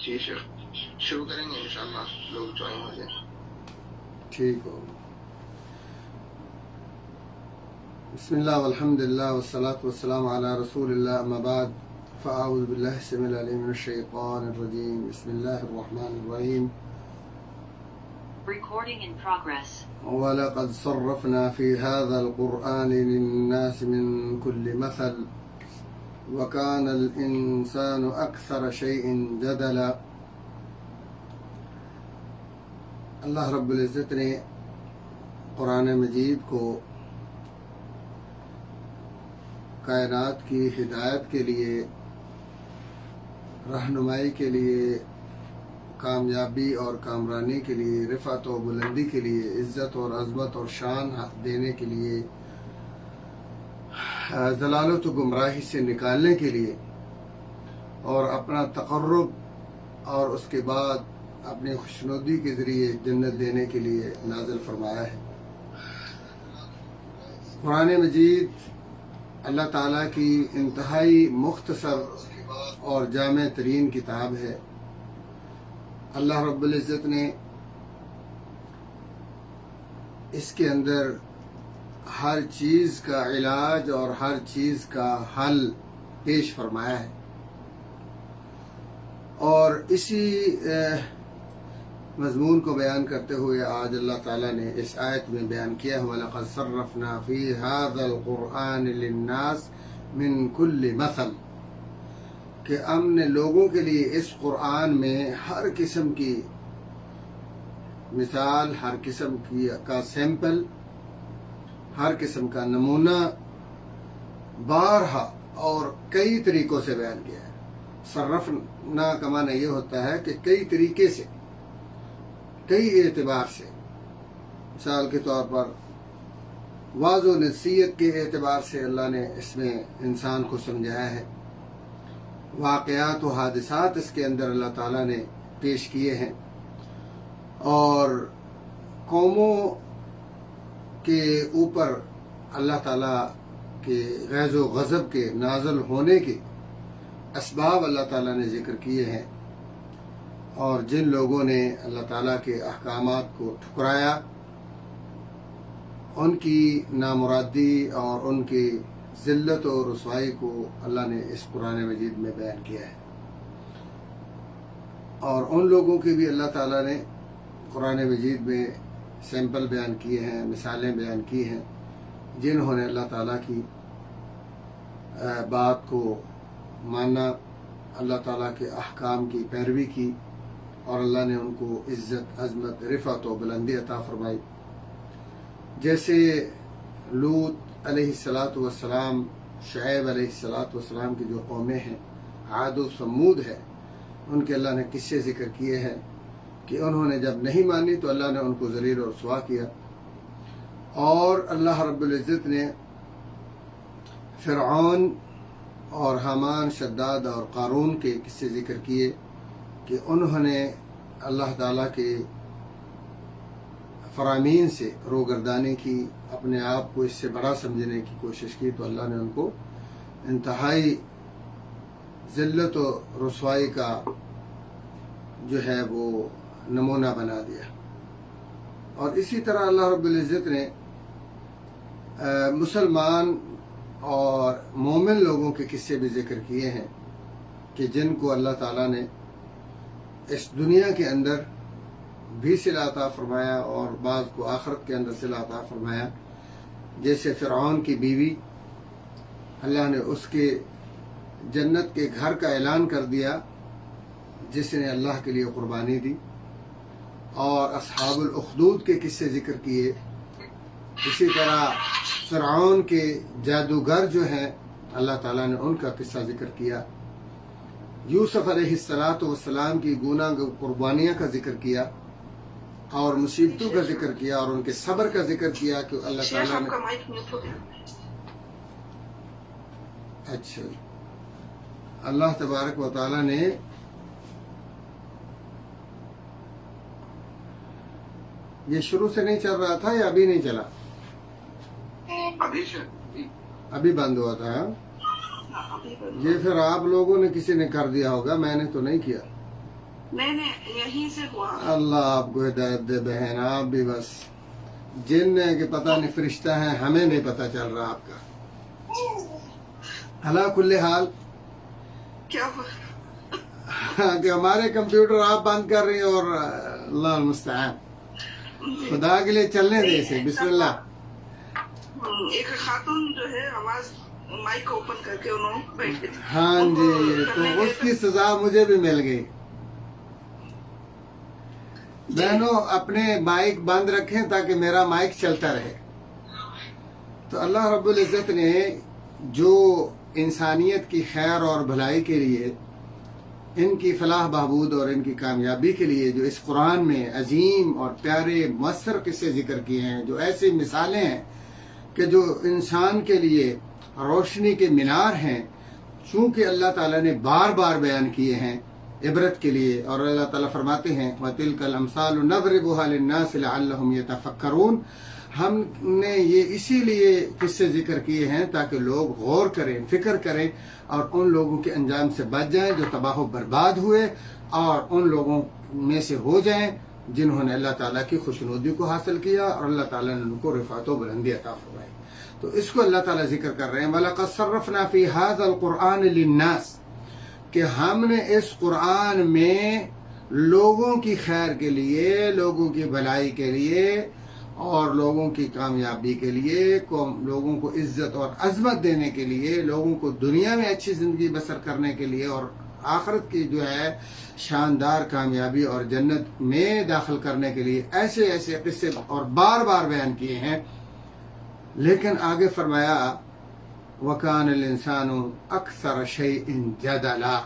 جی شیخ شروع کریں گے انشاءاللہ، لوگ جوائن ہو جائیں. ٹھیک ہو. بسم اللہ والحمد للہ والصلاة والسلام علی رسول اللہ، اما بعد فاعوذ باللہ السمیع العلیم من الشیطان الرجیم. بسم اللہ الرحمن الرحیم. Recording in progress. وَلَقَدْ صَرَّفْنَا فِي هَذَا الْقُرْآنِ لِلنَّاسِ مِنْ كُلِّ مَثَلٍ وَكَانَ الْإِنسَانُ أَكْثَرَ شَيْءٍ جَدَلًا. اللہ رب العزت نے قرآن مجید کو کائنات کی ہدایت کے لیے، رہنمائی کے لیے، کامیابی اور کامرانی کے لیے، رفعت و بلندی کے لیے، عزت اور عظمت اور شان دینے کے لیے، ضلالت و گمراہی سے نکالنے کے لیے، اور اپنا تقرب اور اس کے بعد اپنی خوشنودی کے ذریعے جنت دینے کے لیے نازل فرمایا ہے. قرآن مجید اللہ تعالیٰ کی انتہائی مختصر اور جامع ترین کتاب ہے. اللہ رب العزت نے اس کے اندر ہر چیز کا علاج اور ہر چیز کا حل پیش فرمایا ہے، اور اسی مضمون کو بیان کرتے ہوئے آج اللہ تعالیٰ نے اس آیت میں بیان کیا ہے وَلَقَدْ صَرَّفْنَا فِي هَذَا الْقُرْآنِ لِلنَّاسِ مِنْ كُلِّ مَثَلٍ، کہ ہم نے لوگوں کے لیے اس قرآن میں ہر قسم کی مثال، ہر قسم کا سیمپل، ہر قسم کا نمونہ بارہا اور کئی طریقوں سے بیان کیا ہے. صرفنا کا معنی یہ ہوتا ہے کہ کئی طریقے سے، کئی اعتبار سے. مثال کے طور پر واضح و نصیحت کے اعتبار سے اللہ نے اس میں انسان کو سمجھایا ہے. واقعات و حادثات اس کے اندر اللہ تعالیٰ نے پیش کیے ہیں، اور قوموں کے اوپر اللہ تعالیٰ کے غیظ و غضب کے نازل ہونے کے اسباب اللہ تعالیٰ نے ذکر کیے ہیں، اور جن لوگوں نے اللہ تعالیٰ کے احکامات کو ٹھکرایا ان کی نامرادی اور ان کی ذلت و رسوائی کو اللہ نے اس قرآن مجید میں بیان کیا ہے. اور ان لوگوں کی بھی اللہ تعالیٰ نے قرآن مجید میں سیمپل بیان کیے ہیں، مثالیں بیان کی ہیں، جنہوں نے اللہ تعالیٰ کی بات کو مانا، اللہ تعالیٰ کے احکام کی پیروی کی، اور اللہ نے ان کو عزت، عظمت، رفعت و بلندی عطا فرمائی. جیسے لوط علیہ السلام، شعیب علیہ السلام کی جو قومیں ہیں، عاد و ثمود ہے، ان کے اللہ نے قصے ذکر کیے ہیں کہ انہوں نے جب نہیں مانی تو اللہ نے ان کو ذلیل و رسوا کیا. اور اللہ رب العزت نے فرعون اور حامان، شداد اور قارون کے قصے ذکر کیے کہ انہوں نے اللہ تعالیٰ کے فرامین سے روگردانی کی، اپنے آپ کو اس سے بڑا سمجھنے کی کوشش کی، تو اللہ نے ان کو انتہائی ذلت و رسوائی کا جو ہے وہ نمونہ بنا دیا. اور اسی طرح اللہ رب العزت نے مسلمان اور مومن لوگوں کے قصے بھی ذکر کیے ہیں کہ جن کو اللہ تعالیٰ نے اس دنیا کے اندر بھی صلہ عطا فرمایا اور بعض کو آخرت کے اندر صلہ عطا فرمایا. جیسے فرعون کی بیوی، اللہ نے اس کے جنت کے گھر کا اعلان کر دیا جس نے اللہ کے لیے قربانی دی. اور اصحاب الاخدود کے قصے ذکر کیے. اسی طرح فرعون کے جادوگر جو ہیں، اللہ تعالیٰ نے ان کا قصہ ذکر کیا. یوسف علیہ السلام کی گناہ قربانیاں کا ذکر کیا، اور مصیبتوں کا ذکر کیا، اور ان کے صبر کا ذکر کیا کہ اللہ تعالیٰ نے اچھا اللہ تبارک و تعالیٰ نے یہ شروع سے نہیں چل رہا تھا یا ابھی نہیں چلا؟ ابھی بند ہوا تھا. یہ پھر آپ لوگوں نے کسی نے کر دیا ہوگا، میں نے تو نہیں کیا. نہیں یہیں سے ہوا. اللہ آپ کو ہدایت دے بہن. آپ بھی بس جن ہے کہ پتہ نہیں فرشتہ ہیں، ہمیں نہیں پتہ چل رہا آپ کا. اللہ کل حال کیا ہوا؟ کہ ہمارے کمپیوٹر آپ بند کر رہی ہیں اور اللہ المستعان. خدا کے لیے چلنے دے اسے. بسم اللہ. ایک خاتون جو ہے آواز مائک اوپن کر کے انہوں بیٹھے تھے. ہاں جی، تو اس کی سزا مجھے بھی مل گئی. بہنوں اپنے مائک بند رکھیں تاکہ میرا مائک چلتا رہے. تو اللہ رب العزت نے جو انسانیت کی خیر اور بھلائی کے لیے، ان کی فلاح بہبود اور ان کی کامیابی کے لیے جو اس قرآن میں عظیم اور پیارے مؤثر قصے ذکر کیے ہیں، جو ایسی مثالیں ہیں کہ جو انسان کے لیے روشنی کے مینار ہیں، چونکہ اللہ تعالیٰ نے بار بار بیان کیے ہیں عبرت کے لیے. اور اللہ تعالیٰ فرماتے ہیں وَتِلْكَ الْأَمْثَالُ نَضْرِبُهَا لِلنَّاسِ لَعَلَّهُمْ يَتَفَكَّرُونَ. ہم نے یہ اسی لیے قصے ذکر کیے ہیں تاکہ لوگ غور کریں، فکر کریں اور ان لوگوں کے انجام سے بچ جائیں جو تباہ و برباد ہوئے، اور ان لوگوں میں سے ہو جائیں جنہوں نے اللہ تعالیٰ کی خوشنودی کو حاصل کیا اور اللہ تعالیٰ نے ان کو رفعت و بلندی عطا فرمائی. تو اس کو اللہ تعالیٰ ذکر کر رہے ہیں وَلَقَدْ صَرَّفْنَا فِي هَذَا الْقُرْآنِ لِلنَّاسِ، کہ ہم نے اس قرآن میں لوگوں کی خیر کے لیے، لوگوں کی بھلائی کے لیے اور لوگوں کی کامیابی کے لیے، لوگوں کو عزت اور عظمت دینے کے لیے، لوگوں کو دنیا میں اچھی زندگی بسر کرنے کے لیے اور آخرت کی جو ہے شاندار کامیابی اور جنت میں داخل کرنے کے لیے ایسے ایسے قصے اور بار بار بیان کیے ہیں. لیکن آگے فرمایا وَكَانَ الْإِنسَانُ أَكْثَرَ شَيْءٍ جَدَلًا،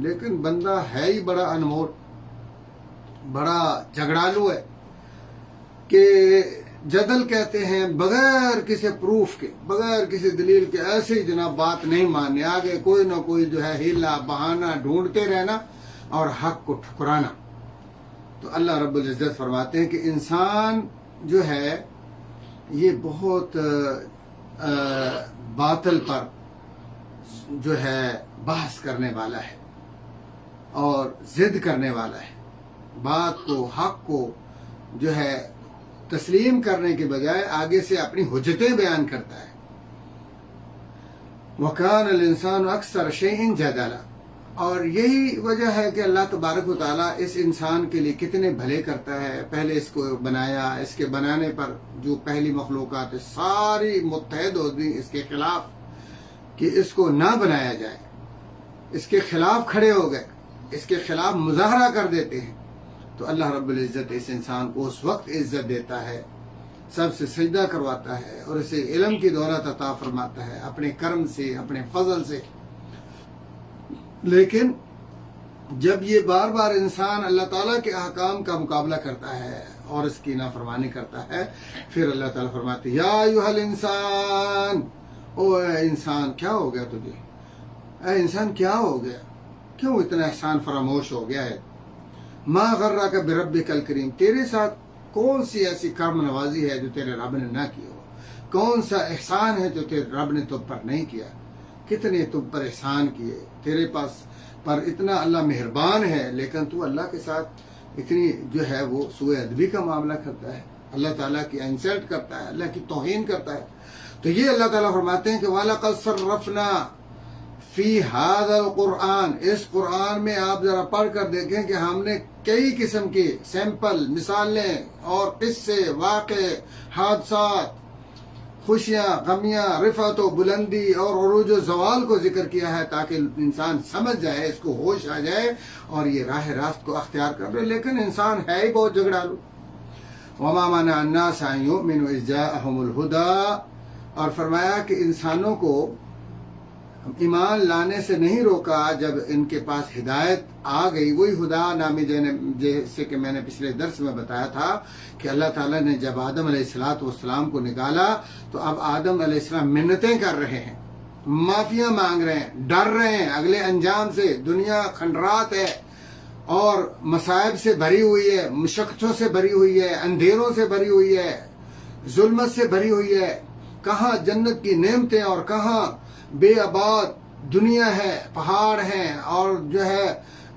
لیکن بندہ ہے ہی بڑا انمول، بڑا جھگڑالو ہے کہ جدل کہتے ہیں بغیر کسی پروف کے، بغیر کسی دلیل کے ایسے ہی جناب بات نہیں ماننے، آگے کوئی نہ کوئی جو ہے ہیلا بہانہ ڈھونڈتے رہنا اور حق کو ٹھکرانا. تو اللہ رب العزت فرماتے ہیں کہ انسان جو ہے یہ بہت باطل پر جو ہے بحث کرنے والا ہے اور ضد کرنے والا ہے. بات کو، حق کو جو ہے تسلیم کرنے کے بجائے آگے سے اپنی حجتیں بیان کرتا ہے. وَكَانَ الْإِنسَانُ أَكْثَرَ شَيْءٍ جَدَلًا. اور یہی وجہ ہے کہ اللہ تبارک و تعالیٰ اس انسان کے لیے کتنے بھلے کرتا ہے. پہلے اس کو بنایا، اس کے بنانے پر جو پہلی مخلوقات ساری متحد ہو گئی اس کے خلاف کہ اس کو نہ بنایا جائے، اس کے خلاف کھڑے ہو گئے، اس کے خلاف مظاہرہ کر دیتے ہیں. تو اللہ رب العزت اس انسان کو اس وقت عزت دیتا ہے، سب سے سجدہ کرواتا ہے اور اسے علم کی دولت عطا فرماتا ہے اپنے کرم سے، اپنے فضل سے. لیکن جب یہ بار بار انسان اللہ تعالیٰ کے احکام کا مقابلہ کرتا ہے اور اس کی نافرمانی کرتا ہے، پھر اللہ تعالیٰ فرماتے ہیں یا ایھا الانسان، او اے انسان کیا ہو گیا تجھے، اے انسان کیا ہو گیا، کیوں اتنا احسان فراموش ہو گیا ہے. ما غرک بربک الکریم، تیرے ساتھ کون سی ایسی کرم نوازی ہے جو تیرے رب نے نہ کی ہو، کون سا احسان ہے جو تیرے رب نے تم پر نہیں کیا. کتنے تم پر احسان کیے، تیرے پاس پر اتنا اللہ مہربان ہے، لیکن تو اللہ کے ساتھ اتنی جو ہے وہ سوء ادبی کا معاملہ کرتا ہے، اللہ تعالیٰ کی انسلٹ کرتا ہے، اللہ کی توہین کرتا ہے. تو یہ اللہ تعالیٰ فرماتے ہیں کہ وَلَقَدْ صَرَّفْنَا فِي هَذَا الْقُرْآنِ، اس قرآن میں آپ ذرا پڑھ کر دیکھیں کہ ہم نے کئی قسم کی سیمپل، مثالیں اور قصے، واقع، حادثات، خوشیاں، غمیاں، رفعت و بلندی اور عروج و زوال کو ذکر کیا ہے تاکہ انسان سمجھ جائے، اس کو ہوش آ جائے اور یہ راہ راست کو اختیار کر لے. لیکن انسان ہے ہی بہت جھگڑالو. وَمَا مَنَعَ النَّاسَ أَن يُؤْمِنُوا إِذْ جَاءَهُمُ الْهُدَىٰ، اور فرمایا کہ انسانوں کو ایمان لانے سے نہیں روکا جب ان کے پاس ہدایت آ گئی. وہی خدا نامی جیسے کہ میں نے پچھلے درس میں بتایا تھا کہ اللہ تعالیٰ نے جب آدم علیہ السلام کو نکالا تو اب آدم علیہ السلام منتیں کر رہے ہیں، معافیاں مانگ رہے ہیں، ڈر رہے ہیں اگلے انجام سے. دنیا کھنڈرات ہے اور مصائب سے بھری ہوئی ہے، مشقتوں سے بھری ہوئی ہے، اندھیروں سے بھری ہوئی ہے، ظلمت سے بھری ہوئی ہے. کہاں جنت کی نعمتیں اور کہاں بے آباد دنیا ہے، پہاڑ ہیں اور جو ہے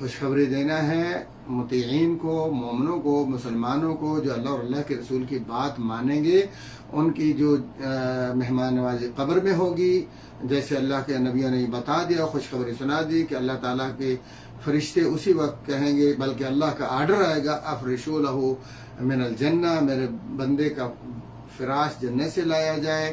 خوشخبری دینا ہے مطیعین کو، مومنوں کو، مسلمانوں کو جو اللہ اور اللہ کے رسول کی بات مانیں گے، ان کی جو مہمان نوازی قبر میں ہوگی، جیسے اللہ کے نبیوں نے بتا دیا، خوشخبری سنا دی کہ اللہ تعالیٰ کے فرشتے اسی وقت کہیں گے، بلکہ اللہ کا آرڈر آئے گا، افرشوا لہ من الجنہ، میرے بندے کا فراش جنت سے لایا جائے،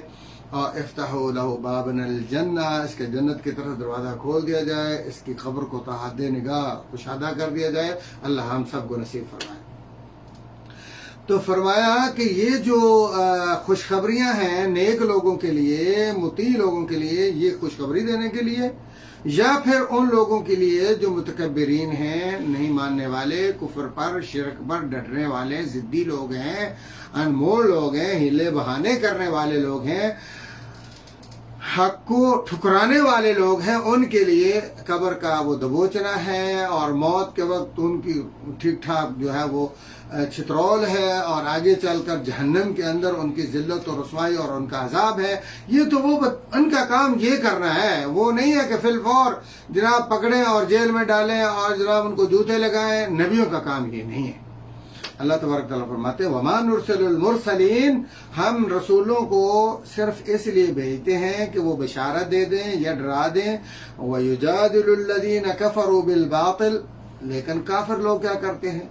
اور افتحوا لہ باب الجنہ، اس کے جنت کی طرف دروازہ کھول دیا جائے، اس کی قبر کو تحت نگاہ کشادہ کر دیا جائے، اللہ ہم سب کو نصیب فرمائے۔ تو فرمایا کہ یہ جو خوشخبریاں ہیں نیک لوگوں کے لیے، مطیع لوگوں کے لیے، یہ خوشخبری دینے کے لیے، یا پھر ان لوگوں کے لیے جو متکبرین ہیں، نہیں ماننے والے، کفر پر، شرک پر ڈٹنے والے، ضدی لوگ ہیں، انمول لوگ ہیں، ہیلے بہانے کرنے والے لوگ ہیں، حق کو ٹھکرانے والے لوگ ہیں، ان کے لیے قبر کا وہ دبوچنا ہے، اور موت کے وقت ان کی ٹھیک ٹھاک جو ہے وہ چترول ہے، اور آگے چل کر جہنم کے اندر ان کی ذلت و رسوائی اور ان کا عذاب ہے۔ یہ تو وہ ان کا کام یہ کرنا ہے، وہ نہیں ہے کہ فی الفور جناب پکڑیں اور جیل میں ڈالیں اور جناب ان کو جوتے لگائیں۔ نبیوں کا کام یہ نہیں ہے۔ اللہ تبارک تعالیٰ فرماتے ہیں وَمَا نُرْسِلُ الْمُرْسَلِينَ، ہم رسولوں کو صرف اس لیے بھیجتے ہیں کہ وہ بشارت دے دیں یا ڈرا دیں، وَيُجَادِلُ الَّذِينَ كَفَرُوا بِالْبَاطِلِ، لیکن کافر لوگ کیا کرتے ہیں؟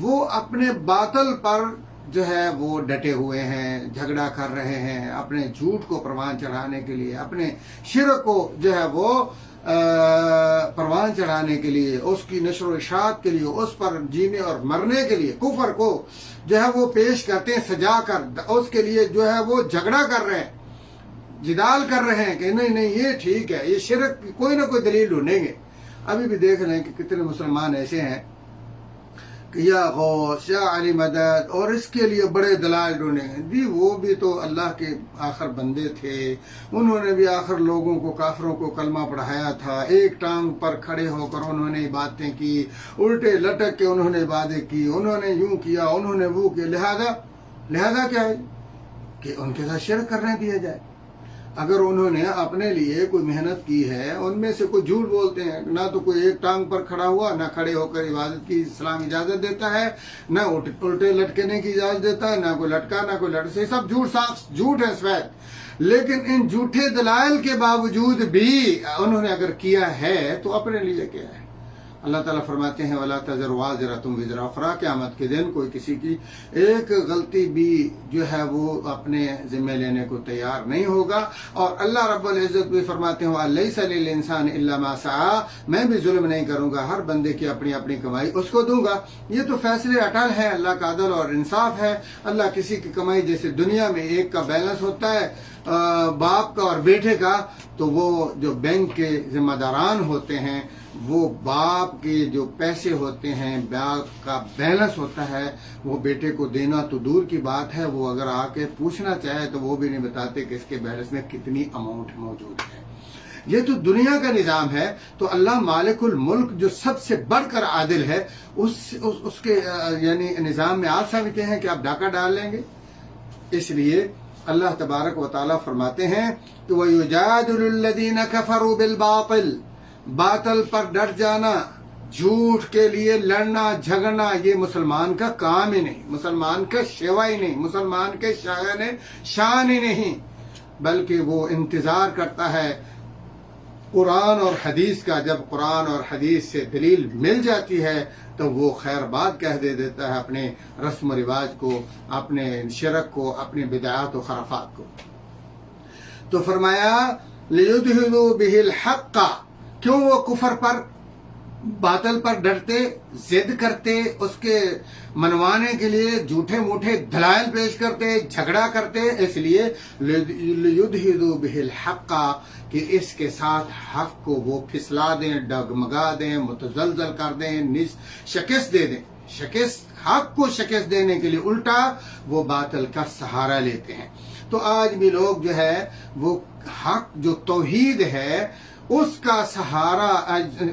وہ اپنے باطل پر جو ہے وہ ڈٹے ہوئے ہیں، جھگڑا کر رہے ہیں، اپنے جھوٹ کو پروان چڑھانے کے لیے، اپنے شرک کو جو ہے وہ پروان چڑھانے کے لیے، اس کی نشر و اشاعت کے لیے، اس پر جینے اور مرنے کے لیے کفر کو جو ہے وہ پیش کرتے ہیں سجا کر، اس کے لیے جو ہے وہ جھگڑا کر رہے ہیں، جدال کر رہے ہیں کہ نہیں نہیں یہ ٹھیک ہے، یہ شرک کی کوئی نہ کوئی دلیل ڈھونڈیں گے۔ ابھی بھی دیکھ رہے ہیں کہ کتنے مسلمان ایسے ہیں کہ یا غوث یا علی مدد، اور اس کے لیے بڑے دلائل ڈھونڈیں گے۔ جی وہ بھی تو اللہ کے آخر بندے تھے، انہوں نے بھی آخر لوگوں کو، کافروں کو کلمہ پڑھایا تھا، ایک ٹانگ پر کھڑے ہو کر انہوں نے باتیں کی، الٹے لٹک کے انہوں نے باتیں کی، انہوں نے یوں کیا، انہوں نے وہ کیا، لہذا کیا ہے کہ ان کے ساتھ شرک کرنے دیا جائے۔ اگر انہوں نے اپنے لیے کوئی محنت کی ہے، ان میں سے کوئی جھوٹ بولتے ہیں، نہ تو کوئی ایک ٹانگ پر کھڑا ہوا، نہ کھڑے ہو کر عبادت کی اسلام اجازت دیتا ہے، نہ الٹے لٹکنے کی اجازت دیتا ہے، نہ کوئی لٹکا، نہ کوئی لٹ سے، سب جھوٹ، صاف جھوٹ ہے سفید۔ لیکن ان جھوٹے دلائل کے باوجود بھی انہوں نے اگر کیا ہے تو اپنے لیے کیا ہے۔ اللہ تعالیٰ فرماتے ہیں وَلَا تَزِرُ وَازِرَةٌ وِزْرَ أُخْرَىٰ، قیامت کے دن کوئی کسی کی ایک غلطی بھی جو ہے وہ اپنے ذمہ لینے کو تیار نہیں ہوگا۔ اور اللہ رب العزت بھی فرماتے ہیں وَلَيْسَ لِلْإِنسَانِ إِلَّا مَا سَعَىٰ، میں بھی ظلم نہیں کروں گا، ہر بندے کی اپنی اپنی کمائی اس کو دوں گا۔ یہ تو فیصلے اٹل ہے، اللہ کا عدل اور انصاف ہے۔ اللہ کسی کی کمائی، جیسے دنیا میں ایک کا بیلنس ہوتا ہے باپ کا اور بیٹے کا، تو وہ جو بینک کے ذمہ داران ہوتے ہیں، وہ باپ کے جو پیسے ہوتے ہیں، باپ کا بیلنس ہوتا ہے، وہ بیٹے کو دینا تو دور کی بات ہے، وہ اگر آ کے پوچھنا چاہے تو وہ بھی نہیں بتاتے کہ اس کے بیلنس میں کتنی اماؤنٹ موجود ہے۔ یہ تو دنیا کا نظام ہے۔ تو اللہ مالک الملک جو سب سے بڑھ کر عادل ہے، اس کے یعنی نظام میں آپ سمجھتے ہیں کہ آپ ڈاکہ ڈال لیں گے؟ اس لیے اللہ تبارک و تعالیٰ فرماتے ہیں کہ وَيُجَادِلُ الَّذِينَ كَفَرُوا بِالْبَاطِلِ، باطل پر ڈٹ جانا، جھوٹ کے لیے لڑنا جھگڑنا، یہ مسلمان کا کام ہی نہیں، مسلمان کا شیوا ہی نہیں، مسلمان کے شان ہی نہیں، بلکہ وہ انتظار کرتا ہے قرآن اور حدیث کا۔ جب قرآن اور حدیث سے دلیل مل جاتی ہے تو وہ خیر بات کہہ دیتا ہے اپنے رسم و رواج کو، اپنے شرک کو، اپنے بدعات و خرافات کو۔ تو فرمایا لِيُدْهِنُوا بِهِ الْحَقَّ، کیوں وہ کفر پر، باطل پر ڈرتے، ضد کرتے، اس کے منوانے کے لیے جھوٹے موٹے دلائل پیش کرتے، جھگڑا کرتے، اس لیے لِيُدْهِنُوا بِهِ الْحَقَّ کہ اس کے ساتھ حق کو وہ پھسلا دیں، ڈگمگا دیں، متزلزل کر دیں، شکست دے دیں۔ حق کو شکست دینے کے لیے الٹا وہ باطل کا سہارا لیتے ہیں۔ تو آج بھی لوگ جو ہے وہ حق جو توحید ہے اس کا سہارا،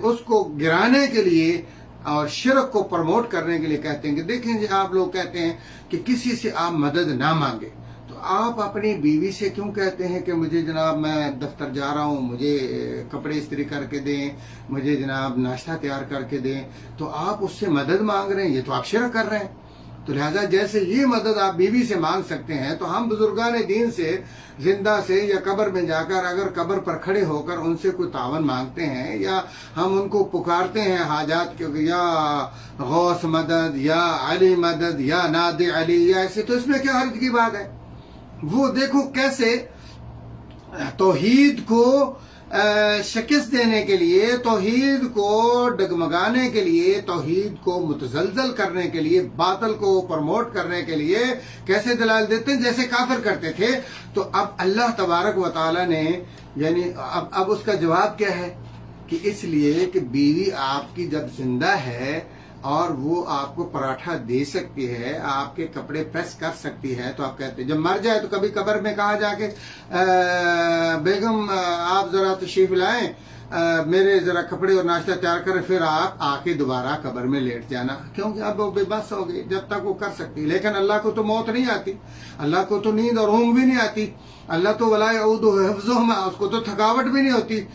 اس کو گرانے کے لیے اور شرک کو پروموٹ کرنے کے لیے کہتے ہیں کہ دیکھیں جی، آپ لوگ کہتے ہیں کہ کسی سے آپ مدد نہ مانگے، تو آپ اپنی بیوی سے کیوں کہتے ہیں کہ مجھے جناب میں دفتر جا رہا ہوں، مجھے کپڑے استری کر کے دیں، مجھے جناب ناشتہ تیار کر کے دیں؟ تو آپ اس سے مدد مانگ رہے ہیں، یہ تو آپ شرک کر رہے ہیں۔ تو لہذا جیسے یہ مدد آپ بیوی سے مانگ سکتے ہیں، تو ہم بزرگان دین سے زندہ سے یا قبر میں جا کر اگر قبر پر کھڑے ہو کر ان سے کوئی تعاون مانگتے ہیں یا ہم ان کو پکارتے ہیں حاجات کے، یا غوث مدد یا علی مدد یا نادی علی یا ایسے، تو اس میں کیا حرج کی بات ہے؟ وہ دیکھو کیسے توحید کو شکست دینے کے لیے، توحید کو ڈگمگانے کے لیے، توحید کو متزلزل کرنے کے لیے، باطل کو پروموٹ کرنے کے لیے کیسے دلائل دیتے ہیں، جیسے کافر کرتے تھے۔ تو اب اللہ تبارک و تعالی نے یعنی اب اس کا جواب کیا ہے کہ اس لیے کہ بیوی آپ کی جب زندہ ہے اور وہ آپ کو پراٹھا دے سکتی ہے، آپ کے کپڑے پریس کر سکتی ہے، تو آپ کہتے ہیں جب مر جائے تو کبھی قبر میں کہا جا کے بیگم آپ ذرا تشریف لائیں، میرے ذرا کپڑے اور ناشتہ تیار کریں، پھر آپ آ کے دوبارہ قبر میں لیٹ جانا، کیونکہ اب وہ بے بس ہو گئی، جب تک وہ کر سکتی۔ لیکن اللہ کو تو موت نہیں آتی، اللہ کو تو نیند اور اونگ بھی نہیں آتی، اللہ تو ولا یعودہ حفظہما، اس کو تو تھکاوٹ بھی نہیں ہوتی۔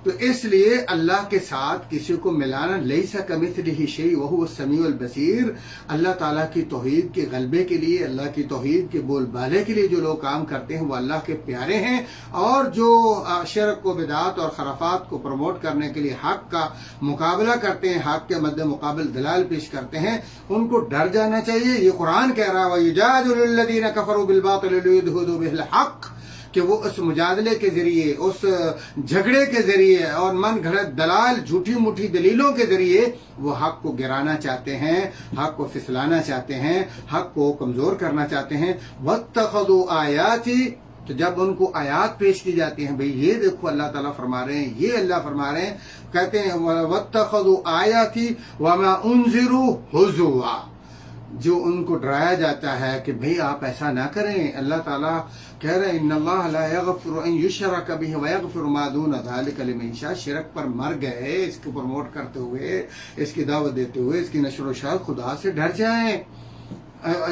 تو اس لیے اللہ کے ساتھ کسی کو ملانا، لیس کمثلہ شیء وہو السمیع البصیر، اللہ تعالیٰ کی توحید کے غلبے کے لیے، اللہ کی توحید کے بول بالے کے لیے جو لوگ کام کرتے ہیں وہ اللہ کے پیارے ہیں، اور جو شرک و بدعات اور خرافات کو پروموٹ کرنے کے لیے حق کا مقابلہ کرتے ہیں، حق کے مد مقابل دلائل پیش کرتے ہیں، ان کو ڈر جانا چاہیے۔ یہ قرآن کہہ رہا ہے وَيُجَادِلُ الَّذِينَ كَفَرُوا بِالْبَاطِلِ لِيُدْحِضُوا بِهِ الْحَقَّ، کہ وہ اس مجادلے کے ذریعے، اس جھگڑے کے ذریعے اور من گھڑت دلال، جھوٹی موٹی دلیلوں کے ذریعے وہ حق کو گرانا چاہتے ہیں، حق کو پھسلانا چاہتے ہیں، حق کو کمزور کرنا چاہتے ہیں۔ وَاتَّخَذُوا آیَاتِي، تو جب ان کو آیات پیش کی جاتی ہیں، بھئی یہ دیکھو اللہ تعالیٰ فرما رہے ہیں، یہ اللہ فرما رہے ہیں، کہتے ہیں وَاتَّخَذُوا آیَاتِي وَمَا أُنذِرُوا هُزُوًا، جو ان کو ڈرایا جاتا ہے کہ بھئی آپ ایسا نہ کریں، اللہ تعالیٰ کہہ رہے ہیں ان اللہ لا یغفر ان یشرک بہ ویغفر ما دون ذلک لمن یشاء، شرک پر مر گئے، اس کو پروموٹ کرتے ہوئے، اس کی دعوت دیتے ہوئے، اس کی نشر و اشاعت، خدا سے ڈر جائیں۔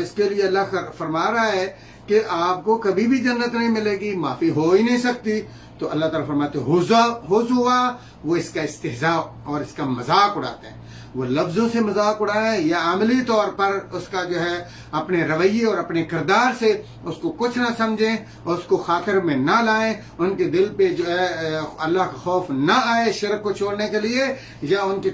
اس کے لیے اللہ فرما رہا ہے کہ آپ کو کبھی بھی جنت نہیں ملے گی، معافی ہو ہی نہیں سکتی۔ تو اللہ تعالیٰ فرماتے ہوا، وہ اس کا استہزاء اور اس کا مذاق اڑاتے ہیں، وہ لفظوں سے مذاق اڑائیں یا عملی طور پر اس کا جو ہے اپنے رویے اور اپنے کردار سے اس کو کچھ نہ سمجھیں، اس کو خاطر میں نہ لائیں، ان کے دل پہ جو ہے اللہ کا خوف نہ آئے شرک کو چھوڑنے کے لیے، یا ان کے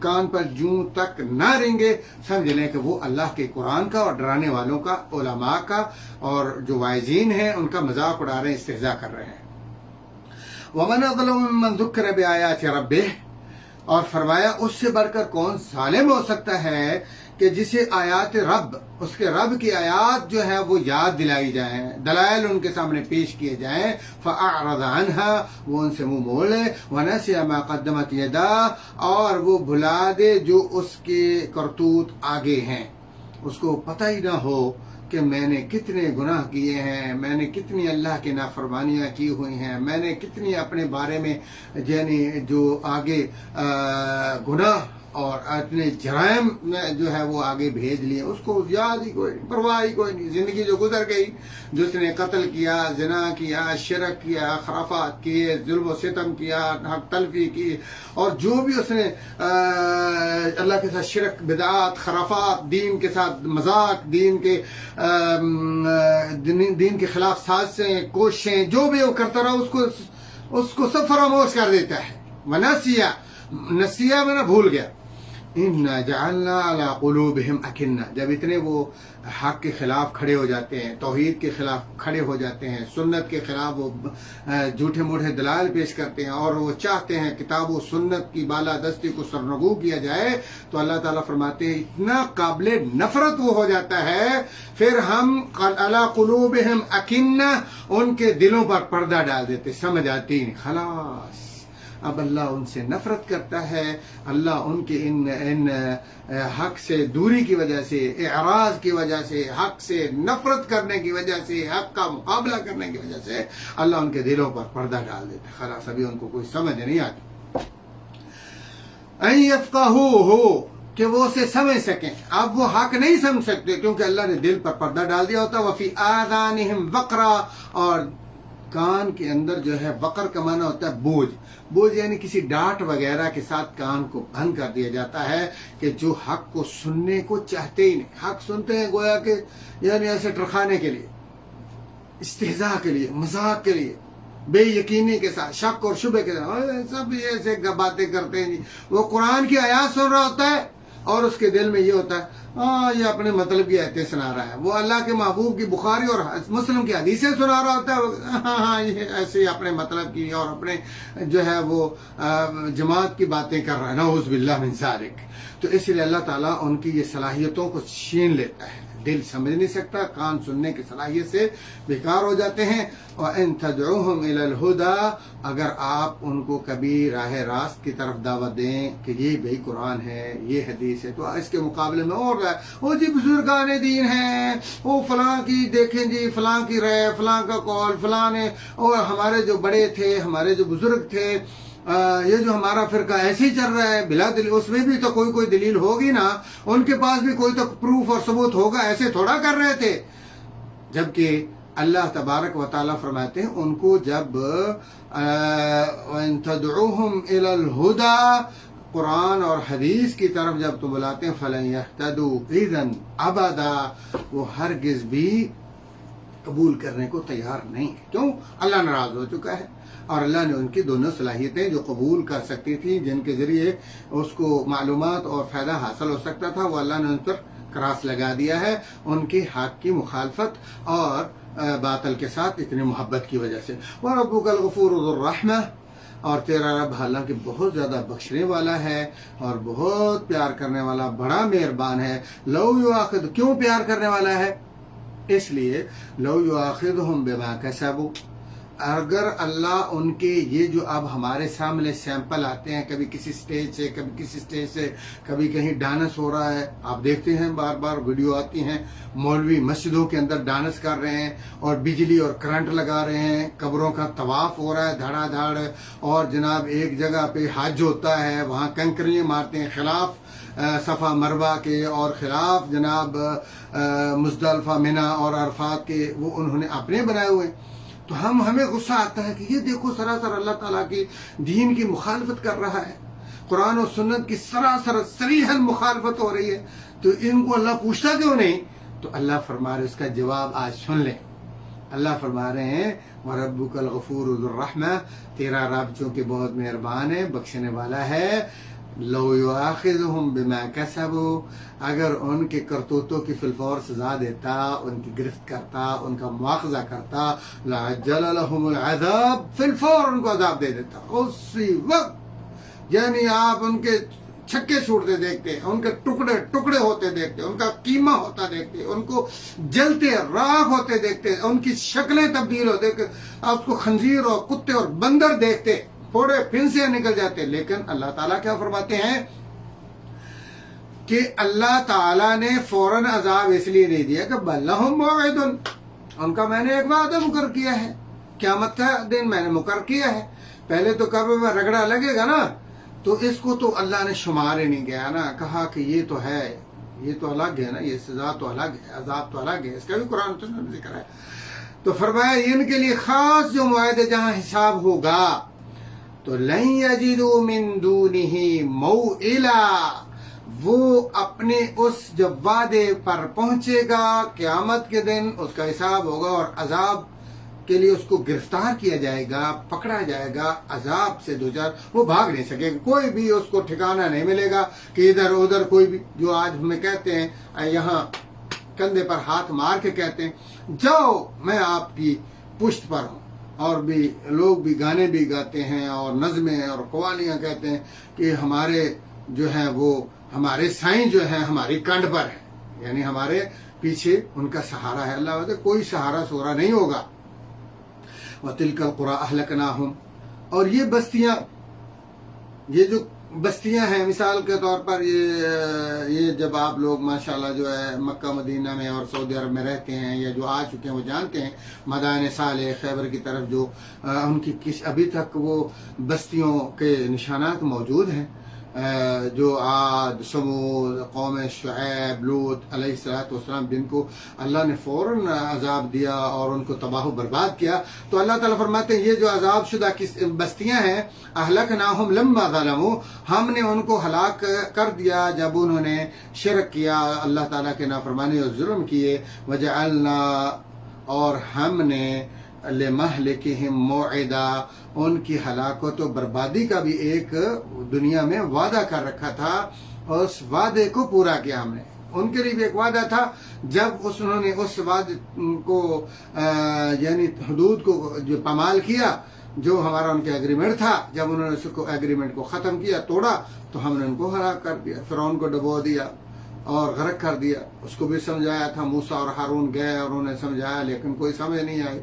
کان پر جوں تک نہ رینگے، سمجھ لیں کہ وہ اللہ کے قرآن کا اور ڈرانے والوں کا، علماء کا اور جو واعظین ہیں ان کا مذاق اڑا رہے ہیں، استہزاء کر رہے ہیں۔ وَمَنْ أَظْلَمُ مِمَّنْ ذُكِّرَ بِآيَاتِ رَبِّهِ، اور فرمایا اس سے بڑھ کر کون ظالم ہو سکتا ہے کہ جسے آیات رب، اس کے رب کی آیات جو ہے وہ یاد دلائی جائیں، دلائل ان کے سامنے پیش کیے جائیں، فَأَعْرَضَ عَنْهَا، وہ ان سے منہ موڑ لے، وَنَسِيَ مَا قَدَّمَتْ يَدَاهُ، اور وہ بھلا دے جو اس کے کرتوت آگے ہیں، اس کو پتہ ہی نہ ہو کہ میں نے کتنے گناہ کیے ہیں، میں نے کتنی اللہ کی نافرمانیاں کی ہوئی ہیں، میں نے کتنی اپنے بارے میں یعنی جو آگے گناہ اور اتنے جرائم جو ہے وہ آگے بھیج لیے، اس کو یاد ہی کوئی نہیں، پرواہ ہی کوئی نہیں۔ زندگی جو گزر گئی، جس نے قتل کیا، زنا کیا، شرک کیا، خرافات کیے، ظلم و ستم کیا، حق تلفی کی، اور جو بھی اس نے اللہ کے ساتھ شرک، بدعات، خرافات، دین کے ساتھ مذاق، دین کے خلاف سازشیں، کوششیں، جو بھی وہ کرتا رہا، اس کو سب فراموش کر دیتا ہے۔ نسیہ میں نہ بھول گیا۔ اِنَّا جَعَلْنَا عَلَىٰ قُلُوبِهِمْ أَكِنَّةً، جب اتنے وہ حق کے خلاف کھڑے ہو جاتے ہیں، توحید کے خلاف کھڑے ہو جاتے ہیں، سنت کے خلاف وہ جھوٹے موٹے دلائل پیش کرتے ہیں، اور وہ چاہتے ہیں کتاب و سنت کی بالادستی کو سرنگو کیا جائے، تو اللہ تعالیٰ فرماتے ہیں اتنا قابل نفرت وہ ہو جاتا ہے، پھر ہم عَلَىٰ قُلُوبِهِمْ أَكِنَّةً، ان کے دلوں پر پردہ ڈال دیتے، سمجھ آتی نہیں، خلاص اب اللہ ان سے نفرت کرتا ہے، اللہ ان کے ان حق سے دوری کی وجہ سے، اعراض کی وجہ سے، حق سے نفرت کرنے کی وجہ سے، حق کا مقابلہ کرنے کی وجہ سے اللہ ان کے دلوں پر پردہ ڈال دیتا ہے، خلاص ابھی ان کو کوئی سمجھ نہیں آتی۔ اَن يَفْقَهُوهُ، کہ وہ اسے سمجھ سکیں. اب وہ حق نہیں سمجھ سکتے کیونکہ اللہ نے دل پر پردہ ڈال دیا ہوتا ہے. وفی آذانہم وقرا، اور کان کے اندر جو ہے وقر کا معنی ہوتا ہے بوجھ. بوجھ یعنی کسی ڈانٹ وغیرہ کے ساتھ کان کو بند کر دیا جاتا ہے کہ جو حق کو سننے کو چاہتے ہی نہیں. حق سنتے ہیں گویا کہ یعنی ایسے ٹرکھانے کے لیے، استہزاء کے لیے، مذاق کے لیے، بے یقینی کے ساتھ، شک اور شبہ کے ساتھ سب ایسے باتیں کرتے ہیں جی. وہ قرآن کی آیات سن رہا ہوتا ہے اور اس کے دل میں یہ ہوتا ہے یہ اپنے مطلب کی آیتیں سنا رہا ہے. وہ اللہ کے محبوب کی بخاری اور مسلم کی حدیثیں سنا رہا ہوتا ہے، ہاں یہ ایسے اپنے مطلب کی اور اپنے جو ہے وہ جماعت کی باتیں کر رہا ہے. نعوذ باللہ من ذالک. تو اس لیے اللہ تعالیٰ ان کی یہ صلاحیتوں کو چھین لیتا ہے. دل سمجھ نہیں سکتا، کان سننے کی صلاحیت سے بیکار ہو جاتے ہیں. وَإِن تَدْعُوهُمْ إِلَى الْهُدَى، اگر آپ ان کو کبھی راہ راست کی طرف دعوت دیں کہ یہ بھائی قرآن ہے، یہ حدیث ہے، تو اس کے مقابلے میں اور وہ جی بزرگان دین ہیں، وہ فلاں کی دیکھیں جی، فلاں کی رائے، فلاں کا قول، فلاں نے، اور ہمارے جو بڑے تھے، ہمارے جو بزرگ تھے، یہ جو ہمارا فرقہ ایسے ہی چل رہا ہے بلا دلیل. اس میں بھی تو کوئی دلیل ہوگی نا، ان کے پاس بھی کوئی تو پروف اور ثبوت ہوگا، ایسے تھوڑا کر رہے تھے. جبکہ اللہ تبارک و تعالیٰ فرماتے ہیں ان کو جب وَإِن تَدْعُوهُمْ إِلَى الْهُدَى، قرآن اور حدیث کی طرف جب تم بلاتے ہیں، فَلَن يَهْتَدُوا إِذًا أَبَدًا، وہ ہرگز بھی قبول کرنے کو تیار نہیں ہے. کیوں؟ اللہ ناراض ہو چکا ہے. اور اللہ نے ان کی دونوں صلاحیتیں جو قبول کر سکتی تھی، جن کے ذریعے اس کو معلومات اور فائدہ حاصل ہو سکتا تھا، وہ اللہ نے ان پر کراس لگا دیا ہے ان کی حق کی مخالفت اور باطل کے ساتھ اتنی محبت کی وجہ سے. وَرَبُّكَ الْغَفُورُ ذُو الرَّحْمَةِ، اور تیرا رب حالانکہ بہت زیادہ بخشنے والا ہے اور بہت پیار کرنے والا، بڑا مہربان ہے. لو یؤاخذ، کیوں پیار کرنے والا ہے؟ اس لیے لو یؤاخذہم بما کسبوا، اگر اللہ ان کے یہ جو اب ہمارے سامنے سیمپل آتے ہیں، کبھی کسی سٹیج سے، کبھی کسی سٹیج سے، کبھی کہیں ڈانس ہو رہا ہے، آپ دیکھتے ہیں بار بار ویڈیو آتی ہیں، مولوی مسجدوں کے اندر ڈانس کر رہے ہیں اور بجلی اور کرنٹ لگا رہے ہیں، قبروں کا طواف ہو رہا ہے دھڑا دھڑ، اور جناب ایک جگہ پہ حج ہوتا ہے، وہاں کنکریاں مارتے ہیں خلاف صفا مروہ کے اور خلاف جناب مزدلفہ منی اور عرفات کے، وہ انہوں نے اپنے بنائے ہوئے. تو ہمیں غصہ آتا ہے کہ یہ دیکھو سراسر اللہ تعالیٰ کی دین کی مخالفت کر رہا ہے، قرآن و سنت کی سراسر صریحاً مخالفت ہو رہی ہے، تو ان کو اللہ پوچھتا کیوں نہیں؟ تو اللہ فرما رہے، اس کا جواب آج سن لیں. اللہ فرما رہے ہیں وَرَبُّكَ الْغَفُورُ ذُو الرَّحْمَةِ، تیرا رب چونکہ بہت مہربان ہے، بخشنے والا ہے. لو یؤاخذہم بما کسبوا، اگر ان کے کرتوتوں کی فی الفور سزا دیتا، ان کی گرفت کرتا، ان کا مواخذہ کرتا، لعجل لهم العذاب، فی الفور ان کو عذاب دے دیتا اسی وقت. یعنی آپ ان کے چھکے چھوڑتے دیکھتے، ان کے ٹکڑے ٹکڑے ہوتے دیکھتے، ان کا قیمہ ہوتا دیکھتے، ان کو جلتے راکھ ہوتے دیکھتے، ان کی شکلیں تبدیل ہوتے، آپ کو خنزیر اور کتے اور بندر دیکھتے، تھوڑے پھن سے نکل جاتے. لیکن اللہ تعالیٰ کیا فرماتے ہیں کہ اللہ تعالیٰ نے فوراً عذاب اس لیے نہیں دیا کہ بل لہم موعد، ان کا میں نے ایک وعدہ مقرر کیا ہے، قیامت کا دن میں نے مقرر کیا ہے. پہلے تو کعبے میں رگڑا لگے گا نا، تو اس کو تو اللہ نے شمار ہی نہیں گیا نا، کہا کہ یہ تو ہے، یہ تو الگ ہے نا، یہ سزا تو الگ ہے، عذاب تو الگ ہے، اس کا بھی قرآن میں ذکر ہے. تو فرمایا ان کے لیے خاص جو معاہدے جہاں حساب ہوگا، تو لن یجدوا من دونہ موئلا، وہ اپنے اس جب وعدے پر پہنچے گا قیامت کے دن، اس کا حساب ہوگا اور عذاب کے لیے اس کو گرفتار کیا جائے گا، پکڑا جائے گا، عذاب سے دوچار وہ بھاگ نہیں سکے گا. کوئی بھی اس کو ٹھکانہ نہیں ملے گا کہ ادھر ادھر کوئی بھی، جو آج ہمیں کہتے ہیں یہاں کندھے پر ہاتھ مار کے کہتے ہیں جاؤ میں آپ کی پشت پر ہوں، اور بھی لوگ بھی گانے بھی گاتے ہیں اور نظمیں اور قوالیاں کہتے ہیں کہ ہمارے جو ہیں وہ ہمارے سائیں جو ہیں ہماری کنڈ پر ہیں، یعنی ہمارے پیچھے ان کا سہارا ہے. اللہ وعدہ کوئی سہارا سہارا نہیں ہوگا. وَتِلْكَ الْقُرَىٰ أَهْلَكْنَاهُمْ، اور یہ بستیاں، یہ جو بستیاں ہیں مثال کے طور پر، یہ جب آپ لوگ ماشاءاللہ جو ہے مکہ مدینہ میں اور سعودی عرب میں رہتے ہیں یا جو آ چکے ہیں وہ جانتے ہیں، مدائن صالح خیبر کی طرف جو ان کی ابھی تک وہ بستیوں کے نشانات موجود ہیں. جو عاد، سمود، قوم شعیب، لوط علیہ السلام جن کو اللہ نے فوراً عذاب دیا اور ان کو تباہ و برباد کیا، تو اللہ تعالیٰ فرماتے ہیں یہ جو عذاب شدہ بستیاں ہیں اہلکناہم لما ظلموا، ہم نے ان کو ہلاک کر دیا جب انہوں نے شرک کیا، اللہ تعالیٰ کے نافرمانی اور ظلم کیے، وجعلنا، اور ہم نے لمہلکہم موعدا، ان کی ہلاکت و بربادی کا بھی ایک دنیا میں وعدہ کر رکھا تھا، اور اس وعدے کو پورا کیا ہم نے۔ ان کے لیے بھی ایک وعدہ تھا، جب انہوں نے اس وعدے کو یعنی حدود کو جو پامال کیا، جو ہمارا ان کے ایگریمنٹ تھا، جب انہوں نے اس کو ایگریمنٹ کو ختم کیا، توڑا، تو ہم نے ان کو ہلاک کر دیا، فرعون کو ڈبو دیا اور غرق کر دیا۔ اس کو بھی سمجھایا تھا، موسیٰ اور ہارون گئے اور انہوں نے سمجھایا لیکن کوئی سمجھ نہیں آئی،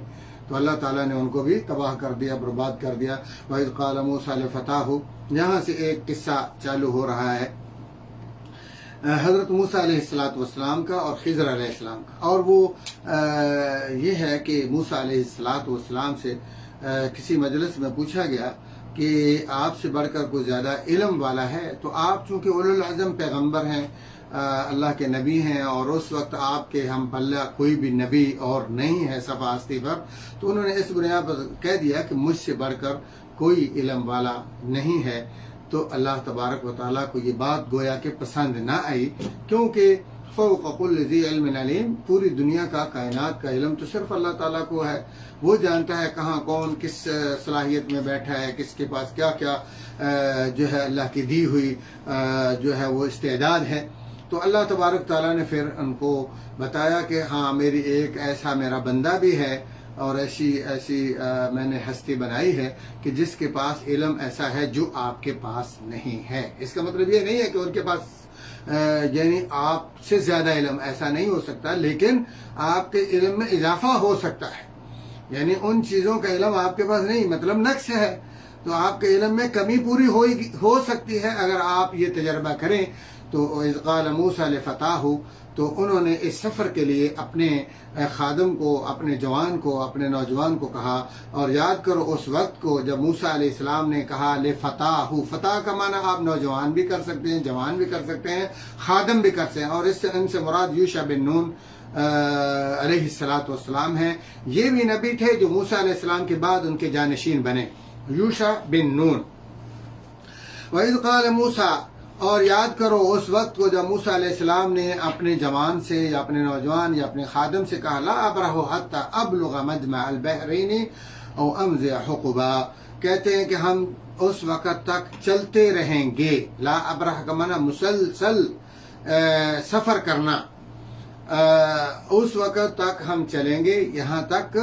تو اللہ تعالیٰ نے ان کو بھی تباہ کر دیا، برباد کر دیا۔ وَإِذْ قَالَ مُوسَىٰ لِفَتَاهُ، یہاں سے ایک قصہ چالو ہو رہا ہے حضرت موسیٰ علیہ السلام کا اور خضر علیہ السلام کا، اور وہ یہ ہے کہ موسیٰ علیہ السلام سے کسی مجلس میں پوچھا گیا کہ آپ سے بڑھ کر کوئی زیادہ علم والا ہے؟ تو آپ چونکہ اولو العزم پیغمبر ہیں، اللہ کے نبی ہیں، اور اس وقت آپ کے ہم پلہ کوئی بھی نبی اور نہیں ہے صفحہ ہستی پر، تو انہوں نے اس بنیاد پر کہہ دیا کہ مجھ سے بڑھ کر کوئی علم والا نہیں ہے۔ تو اللہ تبارک و تعالیٰ کو یہ بات گویا کہ پسند نہ آئی، کیونکہ فوق کل ذی علم علیم، پوری دنیا کا، کائنات کا علم تو صرف اللہ تعالیٰ کو ہے، وہ جانتا ہے کہاں کون کس صلاحیت میں بیٹھا ہے، کس کے پاس کیا کیا جو ہے اللہ کی دی ہوئی جو ہے وہ استعداد ہے۔ تو اللہ تبارک تعالیٰ نے پھر ان کو بتایا کہ ہاں میری ایک ایسا میرا بندہ بھی ہے، اور ایسی میں نے ہستی بنائی ہے کہ جس کے پاس علم ایسا ہے جو آپ کے پاس نہیں ہے۔ اس کا مطلب یہ نہیں ہے کہ ان کے پاس یعنی آپ سے زیادہ علم، ایسا نہیں ہو سکتا، لیکن آپ کے علم میں اضافہ ہو سکتا ہے، یعنی ان چیزوں کا علم آپ کے پاس نہیں، مطلب نقص ہے، تو آپ کے علم میں کمی پوری ہو سکتی ہے اگر آپ یہ تجربہ کریں۔ تو اذ قال موسیٰ لفتاہ، تو انہوں نے اس سفر کے لیے اپنے خادم کو، اپنے جوان کو، اپنے نوجوان کو کہا، اور یاد کرو اس وقت کو جب موسیٰ علیہ السلام نے کہا لفتاہ، فتح کا معنی آپ نوجوان بھی کر سکتے ہیں، جوان بھی کر سکتے ہیں، خادم بھی کر سکتے ہیں، اور ان سے مراد یوشع بن نون علیہ السلام ہیں۔ یہ بھی نبی تھے جو موسیٰ علیہ السلام کے بعد ان کے جانشین بنے، یوشع بن نون۔ وَإِذْ قَالَ مُوسَىٰ، اور یاد کرو اس وقت کو جب موسیٰ علیہ السلام نے اپنے جوان سے یا اپنے نوجوان یا اپنے خادم سے کہا لا ابرح حتی ابلغ مجمع البحرین او امضی حقبا، کہتے ہیں کہ ہم اس وقت تک چلتے رہیں گے، لا ابرح کا معنی مسلسل سفر کرنا، اس وقت تک ہم چلیں گے یہاں تک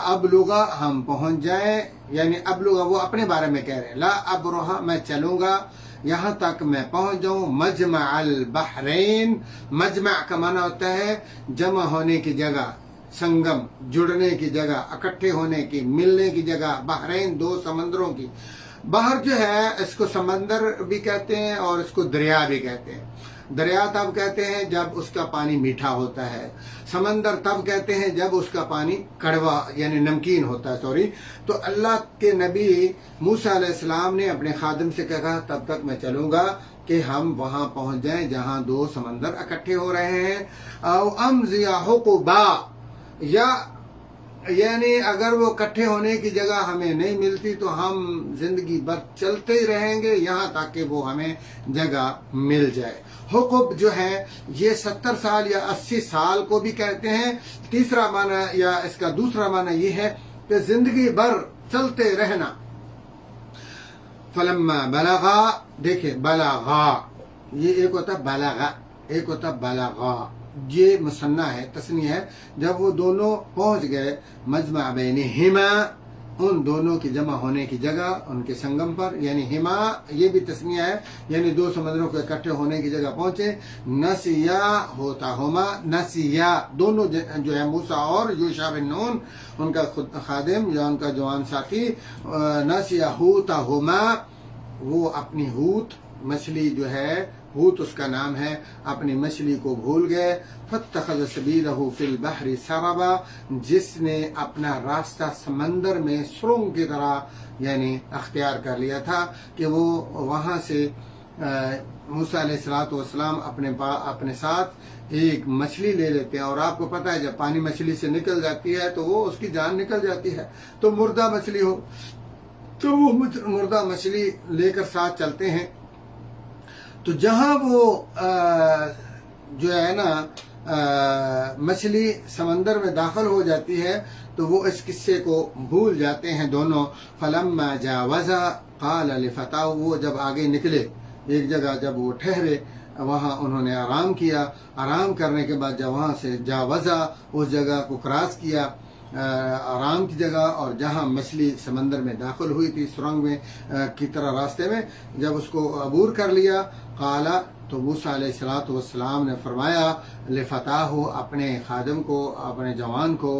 ابلغا ہم پہنچ جائیں، یعنی ابلغا وہ اپنے بارے میں کہہ رہے ہیں، لا ابرح میں چلوں گا یہاں تک میں پہنچ جاؤں مجمع البحرین، مجمع کا معنی ہوتا ہے جمع ہونے کی جگہ، سنگم، جڑنے کی جگہ، اکٹھے ہونے کی، ملنے کی جگہ، بحرین دو سمندروں کی۔ بحر جو ہے اس کو سمندر بھی کہتے ہیں اور اس کو دریا بھی کہتے ہیں۔ دریا تب کہتے ہیں جب اس کا پانی میٹھا ہوتا ہے، سمندر تب کہتے ہیں جب اس کا پانی کڑوا یعنی نمکین ہوتا ہے۔ تو اللہ کے نبی موسیٰ علیہ السلام نے اپنے خادم سے کہا تب تک میں چلوں گا کہ ہم وہاں پہنچ جائیں جہاں دو سمندر اکٹھے ہو رہے ہیں، او امضی حقبا، یا یعنی اگر وہ اکٹھے ہونے کی جگہ ہمیں نہیں ملتی تو ہم زندگی بھر چلتے ہی رہیں گے یہاں تک کہ وہ ہمیں جگہ مل جائے۔ حقب جو ہے یہ 70 سال یا 80 سال کو بھی کہتے ہیں۔ تیسرا معنی یا اس کا دوسرا معنی یہ ہے کہ زندگی بھر چلتے رہنا۔ فلما بلغا، دیکھیں بلغا یہ ایک ہوتا بلغا، ایک ہوتا بلغا، یہ مثنیٰ ہے، تثنیہ ہے۔ جب وہ دونوں پہنچ گئے مجمع بینہما، ان دونوں کی جمع ہونے کی جگہ، ان کے سنگم پر، یعنی ہما یہ بھی تثنیہ ہے، یعنی دو سمندروں کے اکٹھے ہونے کی جگہ پہنچے۔ نسیا ہوتا ہما، نسیا دونوں جو ہے موسیٰ اور یوشع بن نون ان کا خادم یا ان کا جوان ساتھی، نسیا ہوتا ہما، وہ اپنی ہوت مچھلی جو ہے حوت اس کا نام ہے، اپنی مچھلی کو بھول گئے، فاتخذ سبیلہ فی البحر سربا، جس نے اپنا راستہ سمندر میں سرنگ کی طرح یعنی اختیار کر لیا تھا کہ وہ وہاں سے موسیٰ علیہ الصلوۃ والسلام اپنے ساتھ ایک مچھلی لے لیتے ہیں، اور آپ کو پتہ ہے جب پانی مچھلی سے نکل جاتی ہے تو وہ اس کی جان نکل جاتی ہے، تو مردہ مچھلی ہو تو وہ مردہ مچھلی لے کر ساتھ چلتے ہیں۔ تو جہاں وہ جو ہے نا مچھلی سمندر میں داخل ہو جاتی ہے تو وہ اس قصے کو بھول جاتے ہیں دونوں۔ فلما جاوزا قال لفتاه، وہ جب آگے نکلے ایک جگہ، جب وہ ٹھہرے وہاں انہوں نے آرام کیا، آرام کرنے کے بعد جب وہاں سے جاوزا اس جگہ کو کراس کیا، آرام کی جگہ، اور جہاں مچھلی سمندر میں داخل ہوئی تھی سرنگ میں کی طرح راستے میں، جب اس کو عبور کر لیا، قالا، تو موسیٰ علیہ السلام نے فرمایا لفتاہ، اپنے خادم کو، اپنے جوان کو،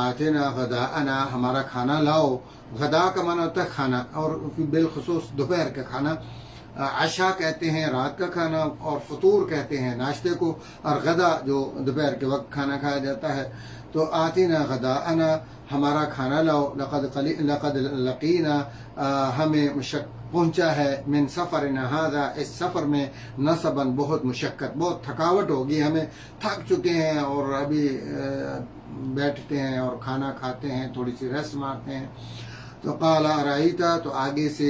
آتنا غداءنا، ہمارا کھانا لاؤ۔ غدا کا معنی ہوتا ہے کھانا، اور بالخصوص دوپہر کا کھانا، عشاء کہتے ہیں رات کا کھانا، اور فطور کہتے ہیں ناشتے کو، اور غدا جو دوپہر کے وقت کھانا کھایا جاتا ہے۔ تو آتنا غداءنا، ہمارا کھانا لاؤ، لقد لقینا، ہمیں پہنچا ہے من سفرنا ھذا، اس سفر میں نصباً بہت مشقت، بہت تھکاوٹ ہوگی، ہمیں تھک چکے ہیں اور ابھی بیٹھتے ہیں اور کھانا کھاتے ہیں، تھوڑی سی ریسٹ مارتے ہیں۔ تو قال ارائیتا، تو آگے سے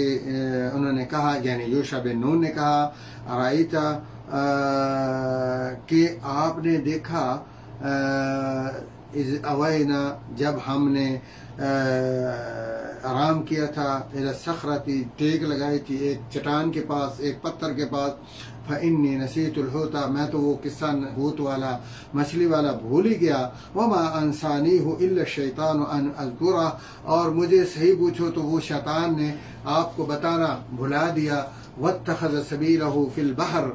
انہوں نے کہا، یعنی یوشع بن نون نے کہا، ارائیتا، کہ آپ نے دیکھا، اوینا، جب ہم نے آرام کیا تھا، الصخرتی، ٹیک لگائی تھی ایک چٹان کے پاس، ایک پتھر کے پاس، فإنی نسیت الحوت، میں تو وہ قصہ حوت والا، مچھلی والا بھول ہی گیا، وما انسانیہ الا الشیطان ان اذکرہ، اور مجھے صحیح پوچھو تو وہ شیطان نے آپ کو بتانا بھلا دیا، واتخذ سبیلہ فی البحر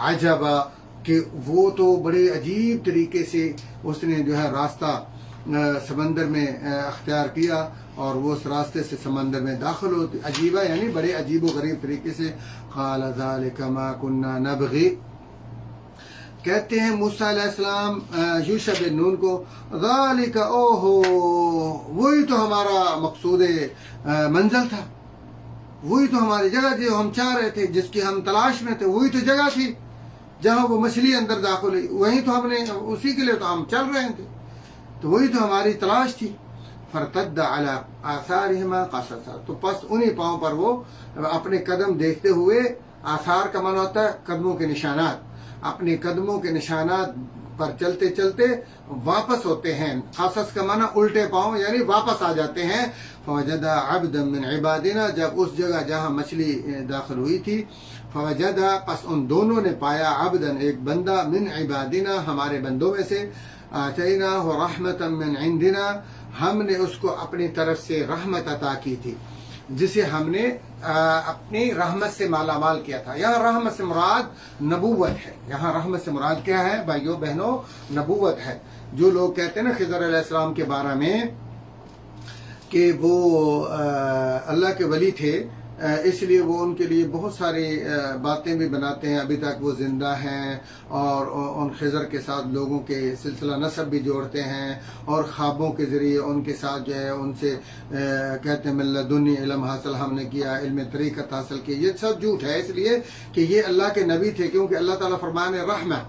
عجبا، کہ وہ تو بڑے عجیب طریقے سے اس نے جو ہے راستہ سمندر میں اختیار کیا، اور وہ اس راستے سے سمندر میں داخل ہوتے، عجیبہ یعنی بڑے عجیب و غریب طریقے سے۔ قال ذلک ما كنا نبغي، کہتے ہیں موسیٰ علیہ السلام یوشع بن نون کو، ذالک، اوہو، وہی تو ہمارا مقصود منزل تھا، وہی تو ہماری جگہ جو ہم چاہ رہے تھے، جس کی ہم تلاش میں تھے، وہی تو جگہ تھی جہاں وہ مچھلی اندر داخل ہوئی، وہیں تو ہم نے، اسی کے لیے تو ہم چل رہے تھے، تو وہی تو ہماری تلاش تھی۔ فرتد علی آثارہما قصصا، تو پس انہی پاؤں پر وہ اپنے قدم دیکھتے ہوئے، آثار کا معنی ہوتا ہے قدموں کے نشانات، اپنے قدموں کے نشانات پر چلتے چلتے واپس ہوتے ہیں، قصص کا معنی الٹے پاؤں یعنی واپس آ جاتے ہیں۔ فوجد عبدا من عبادنا، جب اس جگہ جہاں مچھلی داخل ہوئی تھی، فوجد، پس ان دونوں نے پایا، عبدا، ایک بندہ، من عبادنا، ہمارے بندوں میں سے، آتیناہ رحمتا من عندنا، ہم نے اس کو اپنی طرف سے رحمت عطا کی تھی، جسے ہم نے اپنی رحمت سے مالا مال کیا تھا۔ یہاں رحمت سے مراد نبوت ہے، یہاں رحمت سے مراد کیا ہے بھائیو بہنوں؟ نبوت ہے۔ جو لوگ کہتے ہیں نا خضر علیہ السلام کے بارے میں کہ وہ اللہ کے ولی تھے، اس لیے وہ ان کے لیے بہت ساری باتیں بھی بناتے ہیں، ابھی تک وہ زندہ ہیں، اور ان خضر کے ساتھ لوگوں کے سلسلہ نسب بھی جوڑتے ہیں، اور خوابوں کے ذریعے ان کے ساتھ جو ہے ان سے کہتے ہیں من لدنی علم حاصل ہم نے کیا، علم طریقت حاصل کی، یہ سب جھوٹ ہے، اس لیے کہ یہ اللہ کے نبی تھے، کیونکہ اللہ تعالیٰ فرمان رحمہ،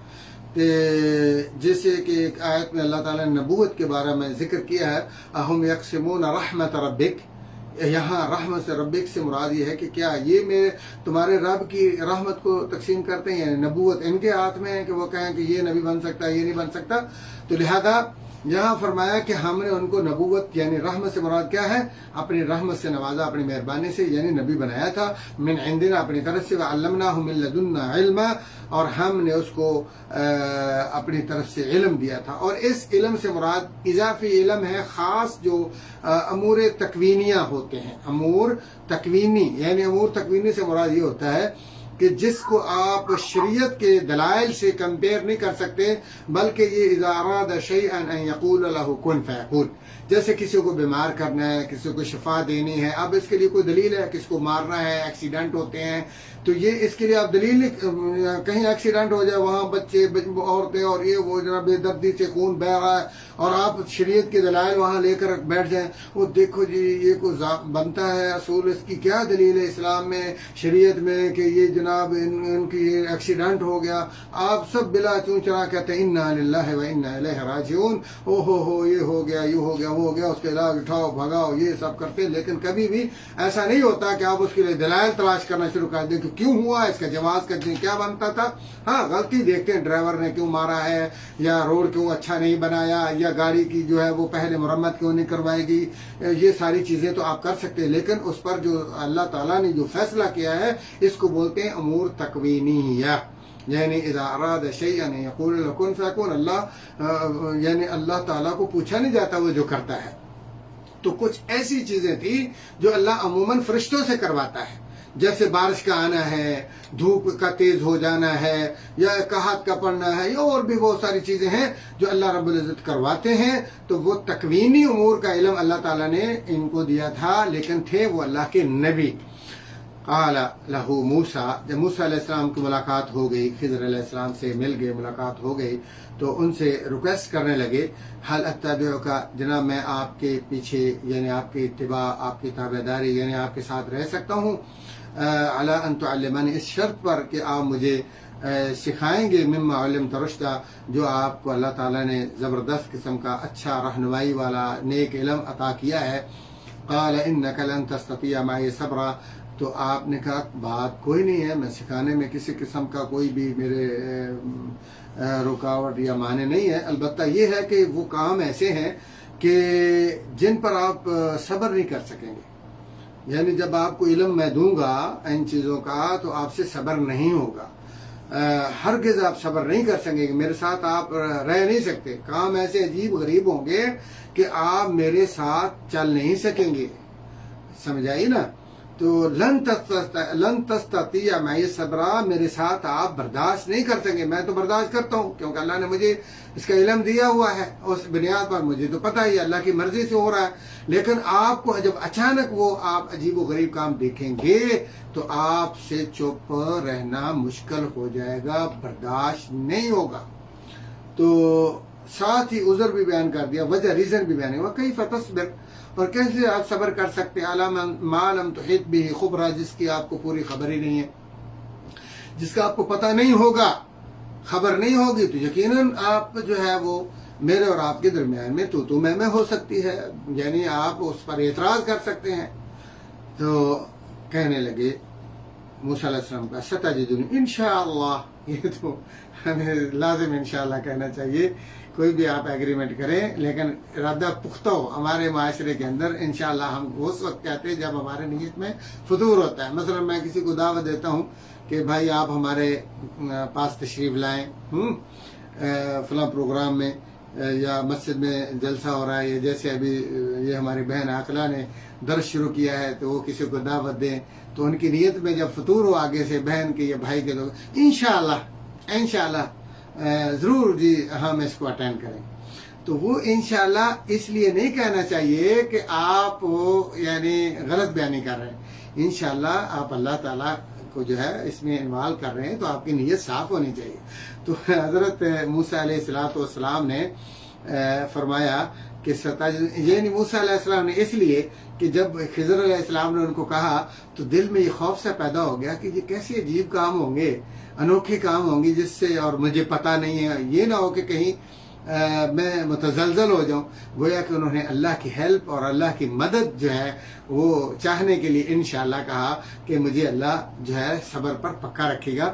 جیسے کہ ایک آیت میں اللہ تعالیٰ نے نبوت کے بارے میں ذکر کیا ہے، اہم یقسمون رحمت ربک، یہاں رحمت سے ربک سے مراد یہ ہے کہ کیا یہ میں تمہارے رب کی رحمت کو تقسیم کرتے ہیں، یعنی نبوت ان کے ہاتھ میں ہے کہ وہ کہیں کہ یہ نبی بن سکتا ہے، یہ نہیں بن سکتا، تو لہذا یہاں فرمایا کہ ہم نے ان کو نبوت یعنی رحمت سے مراد کیا ہے، اپنی رحمت سے نوازا، اپنی مہربانی سے، یعنی نبی بنایا تھا، من عندنا، اپنی طرف سے، وعلمناہ من لدنا علما، اور ہم نے اس کو اپنی طرف سے علم دیا تھا، اور اس علم سے مراد اضافی علم ہے، خاص جو امور تکوینیہ ہوتے ہیں، امور تکوینی، یعنی امور تکوینی سے مراد یہ ہوتا ہے کہ جس کو آپ شریعت کے دلائل سے کمپیئر نہیں کر سکتے، بلکہ یہ اذا اراد شیئا ان یقول له کن فیکون، جیسے کسی کو بیمار کرنا ہے، کسی کو شفا دینی ہے، اب اس کے لیے کوئی دلیل ہے، کسی کو مارنا ہے، ایکسیڈنٹ ہوتے ہیں، تو یہ اس کے لیے آپ دلیل نہیں، کہیں ایکسیڈنٹ ہو جائے وہاں بچے عورتیں اور یہ وہ جناب بے دردی سے خون بہ رہا ہے اور آپ شریعت کے دلائل وہاں لے کر بیٹھ جائیں، وہ دیکھو جی یہ کوئی بنتا ہے اصول، اس کی کیا دلیل ہے اسلام میں شریعت میں کہ یہ جناب ان کی ایکسیڈنٹ ہو گیا، آپ سب بلا چون چرا کہتے ہیں انا للہ و انا الیہ راجعون، او ہو یہ ہو گیا، یہ ہو گیا، وہ ہو گیا، اس کے علاج اٹھاؤ بھگاؤ، یہ سب کرتے ہیں، لیکن کبھی بھی ایسا نہیں ہوتا کہ آپ اس کے لیے دلائل تلاش کرنا شروع کر دیں کہ کیوں ہوا، اس کا جواز کرتے ہیں کیا بنتا تھا۔ ہاں غلطی دیکھتے ہیں ڈرائیور نے کیوں مارا ہے، یا روڈ کیوں اچھا نہیں بنایا، یا گاڑی کی جو ہے وہ پہلے مرمت کیوں نہیں کروائے گی، یہ ساری چیزیں تو آپ کر سکتے ہیں، لیکن اس پر جو اللہ تعالیٰ نے جو فیصلہ کیا ہے اس کو بولتے ہیں امور تکوینیہ، یعنی اذا اراد شیئا یقول له کن فیکون، یعنی اللہ تعالیٰ کو پوچھا نہیں جاتا وہ جو کرتا ہے۔ تو کچھ ایسی چیزیں تھی جو اللہ عموماً فرشتوں سے کرواتا ہے، جیسے بارش کا آنا ہے، دھوپ کا تیز ہو جانا ہے، یا قحط کا پڑنا ہے، یا اور بھی بہت ساری چیزیں ہیں جو اللہ رب العزت کرواتے ہیں، تو وہ تکوینی امور کا علم اللہ تعالیٰ نے ان کو دیا تھا، لیکن تھے وہ اللہ کے نبی۔ قال لہ موسیٰ، جب موسیٰ علیہ السلام کی ملاقات ہو گئی، خضر علیہ السلام سے مل گئے، ملاقات ہو گئی، تو ان سے ریکویسٹ کرنے لگے، حل اتبعک، جناب میں آپ کے پیچھے یعنی آپ کی اتباع، آپ کی تابعداری یعنی آپ کے ساتھ رہ سکتا ہوں، علی ان تعلمنی، اس شرط پر کہ آپ مجھے سکھائیں گے، مما علمت رشدا، جو آپ کو اللہ تعالیٰ نے زبردست قسم کا اچھا رہنمائی والا نیک علم عطا کیا ہے۔ قال انک لن تستطیع معی صبرا، تو آپ نے کہا بات کوئی نہیں ہے، میں سکھانے میں کسی قسم کا کوئی بھی میرے رکاوٹ یا معنی نہیں ہے، البتہ یہ ہے کہ وہ کام ایسے ہیں کہ جن پر آپ صبر نہیں کر سکیں گے، یعنی جب آپ کو علم میں دوں گا ان چیزوں کا تو آپ سے صبر نہیں ہوگا، ہرگز آپ صبر نہیں کر سکیں گے، میرے ساتھ آپ رہ نہیں سکتے، کام ایسے عجیب غریب ہوں گے کہ آپ میرے ساتھ چل نہیں سکیں گے، سمجھائی نا؟ تو لن تستطیع معی صبرا، میرے ساتھ آپ برداشت نہیں کر سکیں، میں تو برداشت کرتا ہوں کیونکہ اللہ نے مجھے اس کا علم دیا ہوا ہے، اس بنیاد پر مجھے تو پتہ ہی اللہ کی مرضی سے ہو رہا ہے، لیکن آپ کو جب اچانک وہ آپ عجیب و غریب کام دیکھیں گے تو آپ سے چپ رہنا مشکل ہو جائے گا، برداشت نہیں ہوگا۔ تو ساتھ ہی عذر بھی بیان کر دیا، وجہ ریزن بھی بیان ہوا، کیف تصبر، اور کیسے آپ صبر کر سکتے ہیں، علی ما لم تحط بہ خبرا، جس کی آپ کو پوری خبر ہی نہیں ہے، جس کا آپ کو پتہ نہیں ہوگا، خبر نہیں ہوگی تو یقیناً آپ جو ہے وہ میرے اور آپ کے درمیان میں تو میں ہو سکتی ہے، یعنی آپ اس پر اعتراض کر سکتے ہیں۔ تو کہنے لگے موسیٰ علیہ السلام کا ستجدنی انشاءاللہ، یہ تو ہمیں لازم انشاءاللہ کہنا چاہیے، کوئی بھی آپ ایگریمنٹ کریں لیکن ارادہ پختہ ہو۔ ہمارے معاشرے کے اندر انشاءاللہ ہم اس وقت کہتے ہیں جب ہمارے نیت میں فطور ہوتا ہے، مثلا میں کسی کو دعوت دیتا ہوں کہ بھائی آپ ہمارے پاس تشریف لائیں فلاں پروگرام میں، یا مسجد میں جلسہ ہو رہا ہے، یا جیسے ابھی یہ ہماری بہن عاقلہ نے درس شروع کیا ہے تو وہ کسی کو دعوت دیں، تو ان کی نیت میں جب فطور ہو آگے سے بہن کے یا بھائی کے لوگ انشاءاللہ ضرور جی ہم اس کو اٹینڈ کریں، تو وہ انشاءاللہ اس لیے نہیں کہنا چاہیے کہ آپ یعنی غلط بیانی کر رہے ہیں، انشاءاللہ آپ اللہ تعالیٰ کو جو ہے اس میں انوالو کر رہے ہیں تو آپ کی نیت صاف ہونی چاہیے۔ تو حضرت موسیٰ علیہ السلام نے فرمایا کہ یعنی موسیٰ علیہ السلام نے اس لیے کہ جب خضر علیہ السلام نے ان کو کہا تو دل میں یہ خوف سا پیدا ہو گیا کہ یہ کیسے عجیب کام ہوں گے، انوکھے کام ہوں گے جس سے اور مجھے پتہ نہیں ہے، یہ نہ ہو کہ کہیں میں متزلزل ہو جاؤں۔ گویا کہ انہوں نے اللہ کی ہیلپ اور اللہ کی مدد جو ہے وہ چاہنے کے لیے انشاءاللہ کہا کہ مجھے اللہ جو ہے صبر پر پکا رکھے گا۔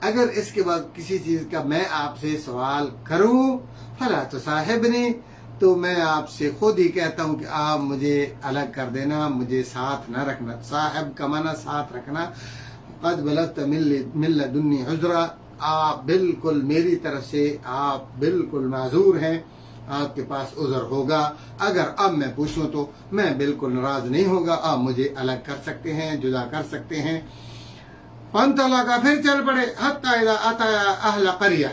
اگر اس کے بعد کسی چیز کا میں آپ سے سوال کروں فلا تصاحبنی، تو میں آپ سے خود ہی کہتا ہوں کہ آپ مجھے الگ کر دینا، مجھے ساتھ نہ رکھنا۔ صاحب کا معنی ساتھ رکھنا۔ قد بلغت من لدنی عذرا، آپ بالکل میری طرف سے آپ بالکل معذور ہیں، آپ کے پاس عذر ہوگا۔ اگر اب میں پوچھوں تو میں بالکل ناراض نہیں ہوگا، آپ مجھے الگ کر سکتے ہیں، جدا کر سکتے ہیں۔ فانطلقا، پھر چل پڑے، حتی اذا اتیا اہل قریہ،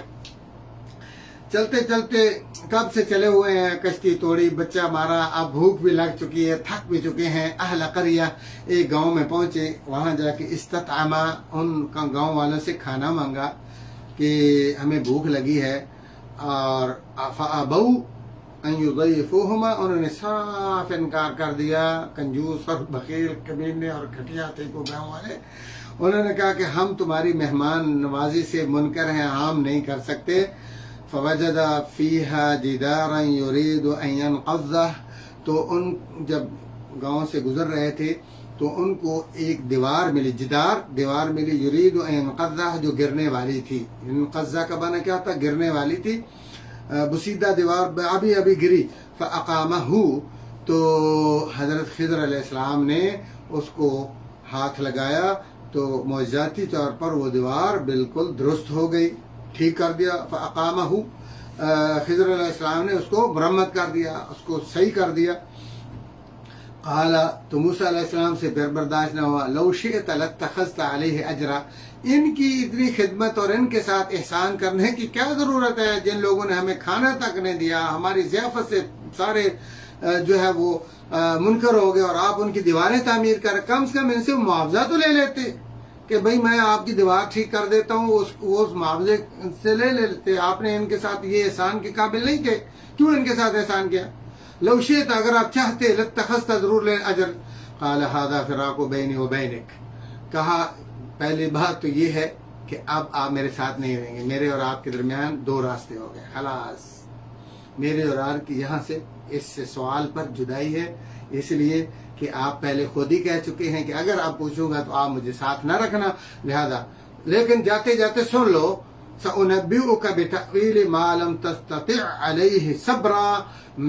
چلتے چلتے کب سے چلے ہوئے ہیں، کشتی توڑی، بچہ مارا، اب بھوک بھی لگ چکی ہے، تھک بھی چکے ہیں۔ اہل قریہ، ایک گاؤں میں پہنچے، وہاں جا کے استطعما، ان کا گاؤں والوں سے کھانا مانگا کہ ہمیں بھوک لگی ہے، اور فابوا ان یضیفوہما، انہوں نے صاف انکار کر دیا، کنجوس اور بخیل کمینے اور گھٹیا تھے کو گاؤں والے۔ انہوں نے کہا کہ ہم تمہاری مہمان نوازی سے منکر ہیں، ہم نہیں کر سکتے۔ فوجد فیہا جدارا یرید ان ینقضہ، تو ان جب گاؤں سے گزر رہے تھے تو ان کو ایک دیوار ملی، دیوار ملی، یرید ان ینقضہ، جو گرنے والی تھی۔ ینقضہ کا معنی کیا تھا؟ گرنے والی تھی، بسیدہ دیوار ابھی گری۔ فاقامہ، تو حضرت خضر علیہ السلام نے اس کو ہاتھ لگایا تو معجزاتی طور پر وہ دیوار بالکل درست ہو گئی، ٹھیک کر دیا۔ فاقامہ، خضر علیہ السلام نے اس کو مرمت کر دیا، اس کو صحیح کر دیا۔ قال، تو موسیٰ علیہ السلام سے پھر برداشت نہ ہوا، لو شئت لاتخذت علیہ اجرا، ان کی اتنی خدمت اور ان کے ساتھ احسان کرنے کی کیا ضرورت ہے، جن لوگوں نے ہمیں کھانا تک نہیں دیا، ہماری ضیافت سے سارے جو ہے وہ منکر ہو گئے، اور آپ ان کی دیواریں تعمیر کر، کم سے کم ان سے معاوضہ تو لے لیتے کہ بھئی میں آپ کی دیوار ٹھیک کر دیتا ہوں، اس معاوضے سے لے لیتے۔ آپ نے ان کے ساتھ یہ احسان کے قابل نہیں کہ کیوں ان کے ساتھ احسان کیا؟ لو شئت، اگر آپ چاہتے، لاتخذت، ضرور لے اجر۔ قال ھذا فراق بینی و بینک، کہا پہلی بات تو یہ ہے کہ اب آپ میرے ساتھ نہیں رہیں گے، میرے اور آپ کے درمیان دو راستے ہو گئے، خلاص، میرے اور آپ کی یہاں سے اس سے سوال پر جدائی ہے، اس لیے کہ آپ پہلے خود ہی کہہ چکے ہیں کہ اگر آپ پوچھوں گا تو آپ مجھے ساتھ نہ رکھنا، لہذا لیکن جاتے جاتے سن لو، سأنبئک بتأویل ما لم تستطع علیہ صبرا،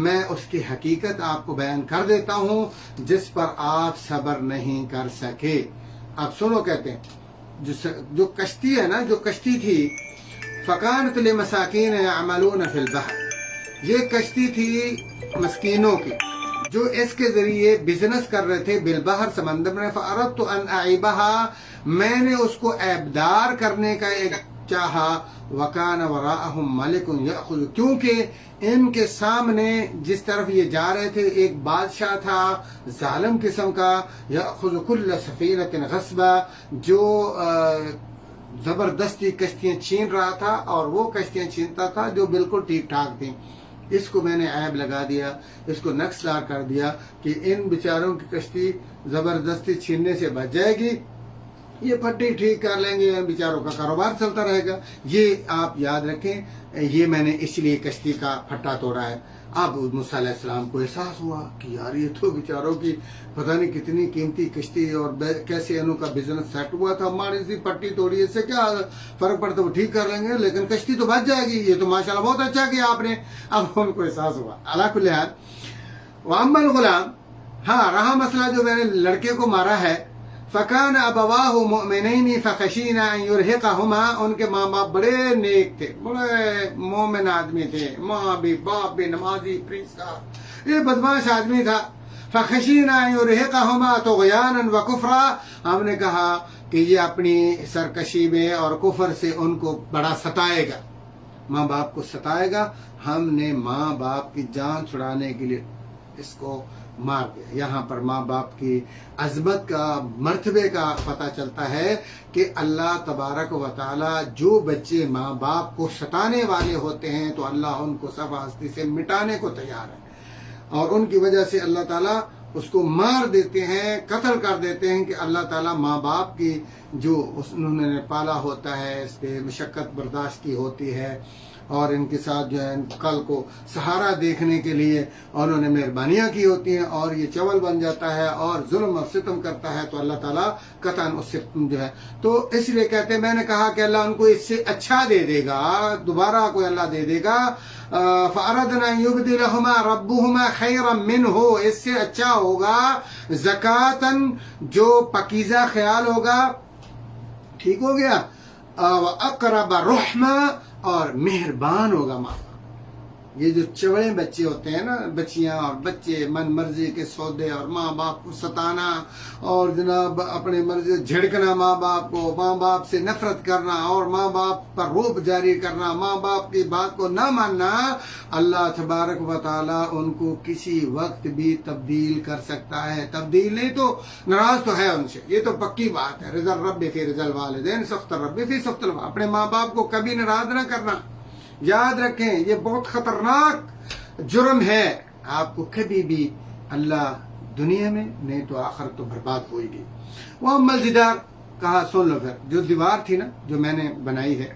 میں اس کی حقیقت آپ کو بیان کر دیتا ہوں جس پر آپ صبر نہیں کر سکے۔ اب سنو، کہتے ہیں جو کشتی ہے نا، جو کشتی تھی، فکانت لمساکین یعملون فی البحر، یہ کشتی تھی مسکینوں کی جو اس کے ذریعے بزنس کر رہے تھے، بالبحر، سمندر میں۔ فاردت ان اعیبہا، میں نے اس کو عیبدار کرنے کا ایک چاہا، وکان وراءہم ملک یأخذ، کیونکہ ان کے سامنے جس طرف یہ جا رہے تھے ایک بادشاہ تھا ظالم قسم کا، یأخذ کل سفینۃ غصبا، جو زبردستی کشتیاں چھین رہا تھا، اور وہ کشتیاں چھینتا تھا جو بالکل ٹھیک ٹھاک تھیں۔ اس کو میں نے عیب لگا دیا، اس کو نقص دار کر دیا کہ ان بیچاروں کی کشتی زبردستی چھیننے سے بچ جائے گی، یہ پٹی ٹھیک کر لیں گے، ان بیچاروں کا کاروبار چلتا رہے گا۔ یہ آپ یاد رکھیں، یہ میں نے اس لیے کشتی کا پھٹا توڑا ہے۔ اب موسیٰ علیہ السلام کو احساس ہوا کہ یار یہ تو بیچاروں کی پتہ نہیں کتنی قیمتی کشتی اور کیسے انہوں کا بزنس سیٹ ہوا تھا، ہماری سی پٹی توڑی، اس سے کیا فرق پڑتا، وہ ٹھیک کر لیں گے، لیکن کشتی تو بچ جائے گی، یہ تو ماشاءاللہ بہت اچھا کیا آپ نے۔ اب ان کو احساس ہوا۔ علی کل حال، واما الغلام، ہاں رہا مسئلہ جو میں نے لڑکے کو مارا ہے، فکان ابواہ مؤمنین فخشینا ان یرہقہما، ان کے ماں باپ بڑے نیک تھے، بڑے مومن آدمی تھے، ماں بھی باپ بھی نمازی پرہیزگار، یہ بدماش آدمی تھا۔ فخشینا ان یرہقہما طغیانا وکفرا، ہم نے کہا کہ یہ اپنی سرکشی میں اور کفر سے ان کو بڑا ستائے گا، ماں باپ کو ستائے گا، ہم نے ماں باپ کی جان چھڑانے کے لیے اس کو مار دیا۔ یہاں پر ماں باپ کی عظمت کا، مرتبے کا پتہ چلتا ہے کہ اللہ تبارک و تعالی جو بچے ماں باپ کو ستانے والے ہوتے ہیں تو اللہ ان کو صفحہ ہستی سے مٹانے کو تیار ہے، اور ان کی وجہ سے اللہ تعالیٰ اس کو مار دیتے ہیں، قتل کر دیتے ہیں کہ اللہ تعالیٰ ماں باپ کی جو انہوں نے پالا ہوتا ہے اس پہ مشقت برداشت کی ہوتی ہے، اور ان کے ساتھ جو ہے کل کو سہارا دیکھنے کے لیے انہوں نے مہربانیاں کی ہوتی ہیں، اور یہ چول بن جاتا ہے اور ظلم اور ستم کرتا ہے تو اللہ تعالیٰ قطعاً اس سے جو ہے، تو اس لیے کہتے ہیں، میں نے کہا کہ اللہ ان کو اس سے اچھا دے دے گا، دوبارہ کوئی اللہ دے دے گا، فَأَرَدْنَا يُبْدِلَهُمَا رَبُّهُمَا خَيْرًا مِّنْهُ، اس سے اچھا ہوگا زکاتاً، جو پاکیزہ خیال ہوگا، ٹھیک ہو گیا، وَأَقْرَبَ رُحْمًا، اور مہربان ہوگا ماں باپ۔ یہ جو چوڑے بچے ہوتے ہیں نا، بچیاں اور بچے من مرضی کے سودے، اور ماں باپ کو ستانا، اور جناب اپنے مرضی جھڑکنا ماں باپ کو، ماں باپ سے نفرت کرنا، اور ماں باپ پر روب جاری کرنا، ماں باپ کی بات کو نہ ماننا، اللہ تبارک و تعالیٰ ان کو کسی وقت بھی تبدیل کر سکتا ہے۔ تبدیل نہیں تو ناراض تو ہے ان سے، یہ تو پکی بات ہے، رضا الرب فی رضا الوالدین، سخط الرب فی سخط الوالدین، اپنے ماں باپ کو کبھی ناراض نہ کرنا۔ یاد رکھیں یہ بہت خطرناک جرم ہے، آپ کو کبھی بھی اللہ دنیا میں نہیں تو آخر تو برباد ہوئے گی۔ وہ الجدار، کہا سن لو پھر، جو دیوار تھی نا جو میں نے بنائی ہے،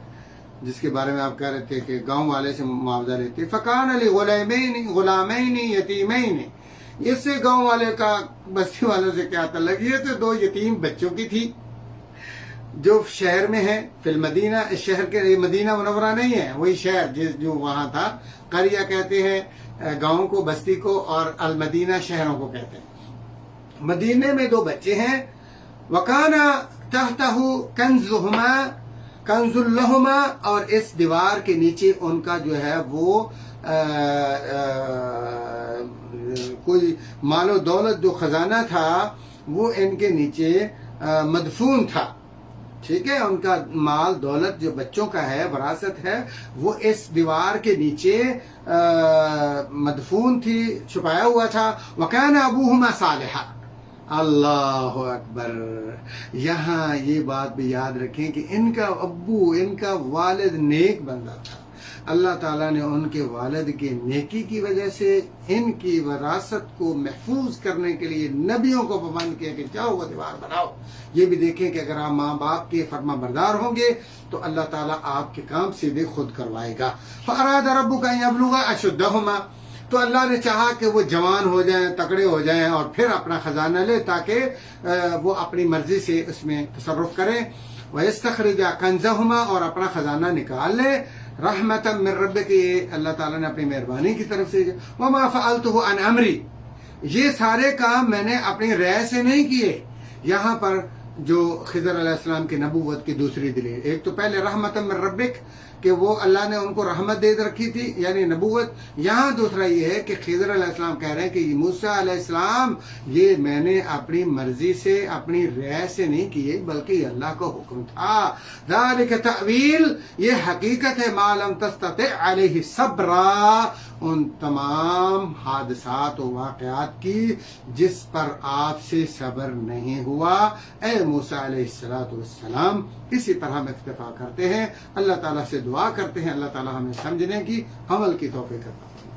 جس کے بارے میں آپ کہہ رہے تھے کہ گاؤں والے سے معاوضہ لیتے، فکان غلامین یتیمین، اس سے گاؤں والے کا بستی والوں سے کیا تعلق، یہ تو دو یتیم بچوں کی تھی جو شہر میں ہے، فی المدینہ، اس شہر کے مدینہ منورہ نہیں ہے، وہی شہر جو وہاں تھا، قریہ کہتے ہیں گاؤں کو، بستی کو، اور المدینہ شہروں کو کہتے ہیں۔ مدینے میں دو بچے ہیں، وکانا تحتہ کنز لہما، اور اس دیوار کے نیچے ان کا جو ہے وہ کوئی مال و دولت جو خزانہ تھا وہ ان کے نیچے مدفون تھا، ٹھیک ہے، ان کا مال دولت جو بچوں کا ہے، وراثت ہے، وہ اس دیوار کے نیچے مدفون تھی، چھپایا ہوا تھا۔ وَكَانَ أَبُوهُمَا صَالِحًا، اللہ اکبر، یہاں یہ بات بھی یاد رکھیں کہ ان کا ابو، ان کا والد نیک بندہ تھا، اللہ تعالیٰ نے ان کے والد کے نیکی کی وجہ سے ان کی وراثت کو محفوظ کرنے کے لیے نبیوں کو پابند کیا کہ جاؤ وہ دیوار بناؤ۔ یہ بھی دیکھیں کہ اگر آپ ماں باپ کے فرما بردار ہوں گے تو اللہ تعالیٰ آپ کے کام سیدھے خود کروائے گا۔ فَأَرَادَ رَبُّكَ أَن يَبْلُغَ أَشُدَّهُمَا، تو اللہ نے چاہا کہ وہ جوان ہو جائیں، تکڑے ہو جائیں، اور پھر اپنا خزانہ لے تاکہ وہ اپنی مرضی سے اس میں تصرف کریں۔ وَيَسْتَخْرِجَ كَنزَهُمَا، اور اپنا خزانہ نکال لے، رحمتاً من ربک، یہ اللہ تعالیٰ نے اپنی مہربانی کی طرف سے۔ وما فعلتہ عن امری، یہ سارے کام میں نے اپنی رائے سے نہیں کیے۔ یہاں پر جو خضر علیہ السلام کی نبوت کی دوسری دلیل، ایک تو پہلے رحمتاً من ربک کہ وہ اللہ نے ان کو رحمت دے رکھی تھی، یعنی نبوت، یہاں دوسرا یہ ہے کہ خضر علیہ السلام کہہ رہے ہیں کہ موسیٰ علیہ السلام یہ میں نے اپنی مرضی سے، اپنی رائے سے نہیں کیے بلکہ یہ اللہ کا حکم تھا۔ ذالک تأویل، یہ حقیقت ہے، ما لم تستطع علیہ صبرا، ان تمام حادثات و واقعات کی جس پر آپ سے صبر نہیں ہوا اے موسیٰ علیہ السلام۔ اسی طرح ہم اکتفا کرتے ہیں، اللہ تعالیٰ سے دعا کرتے ہیں اللہ تعالیٰ ہمیں سمجھنے کی، عمل کی توفیق عطا فرمائے۔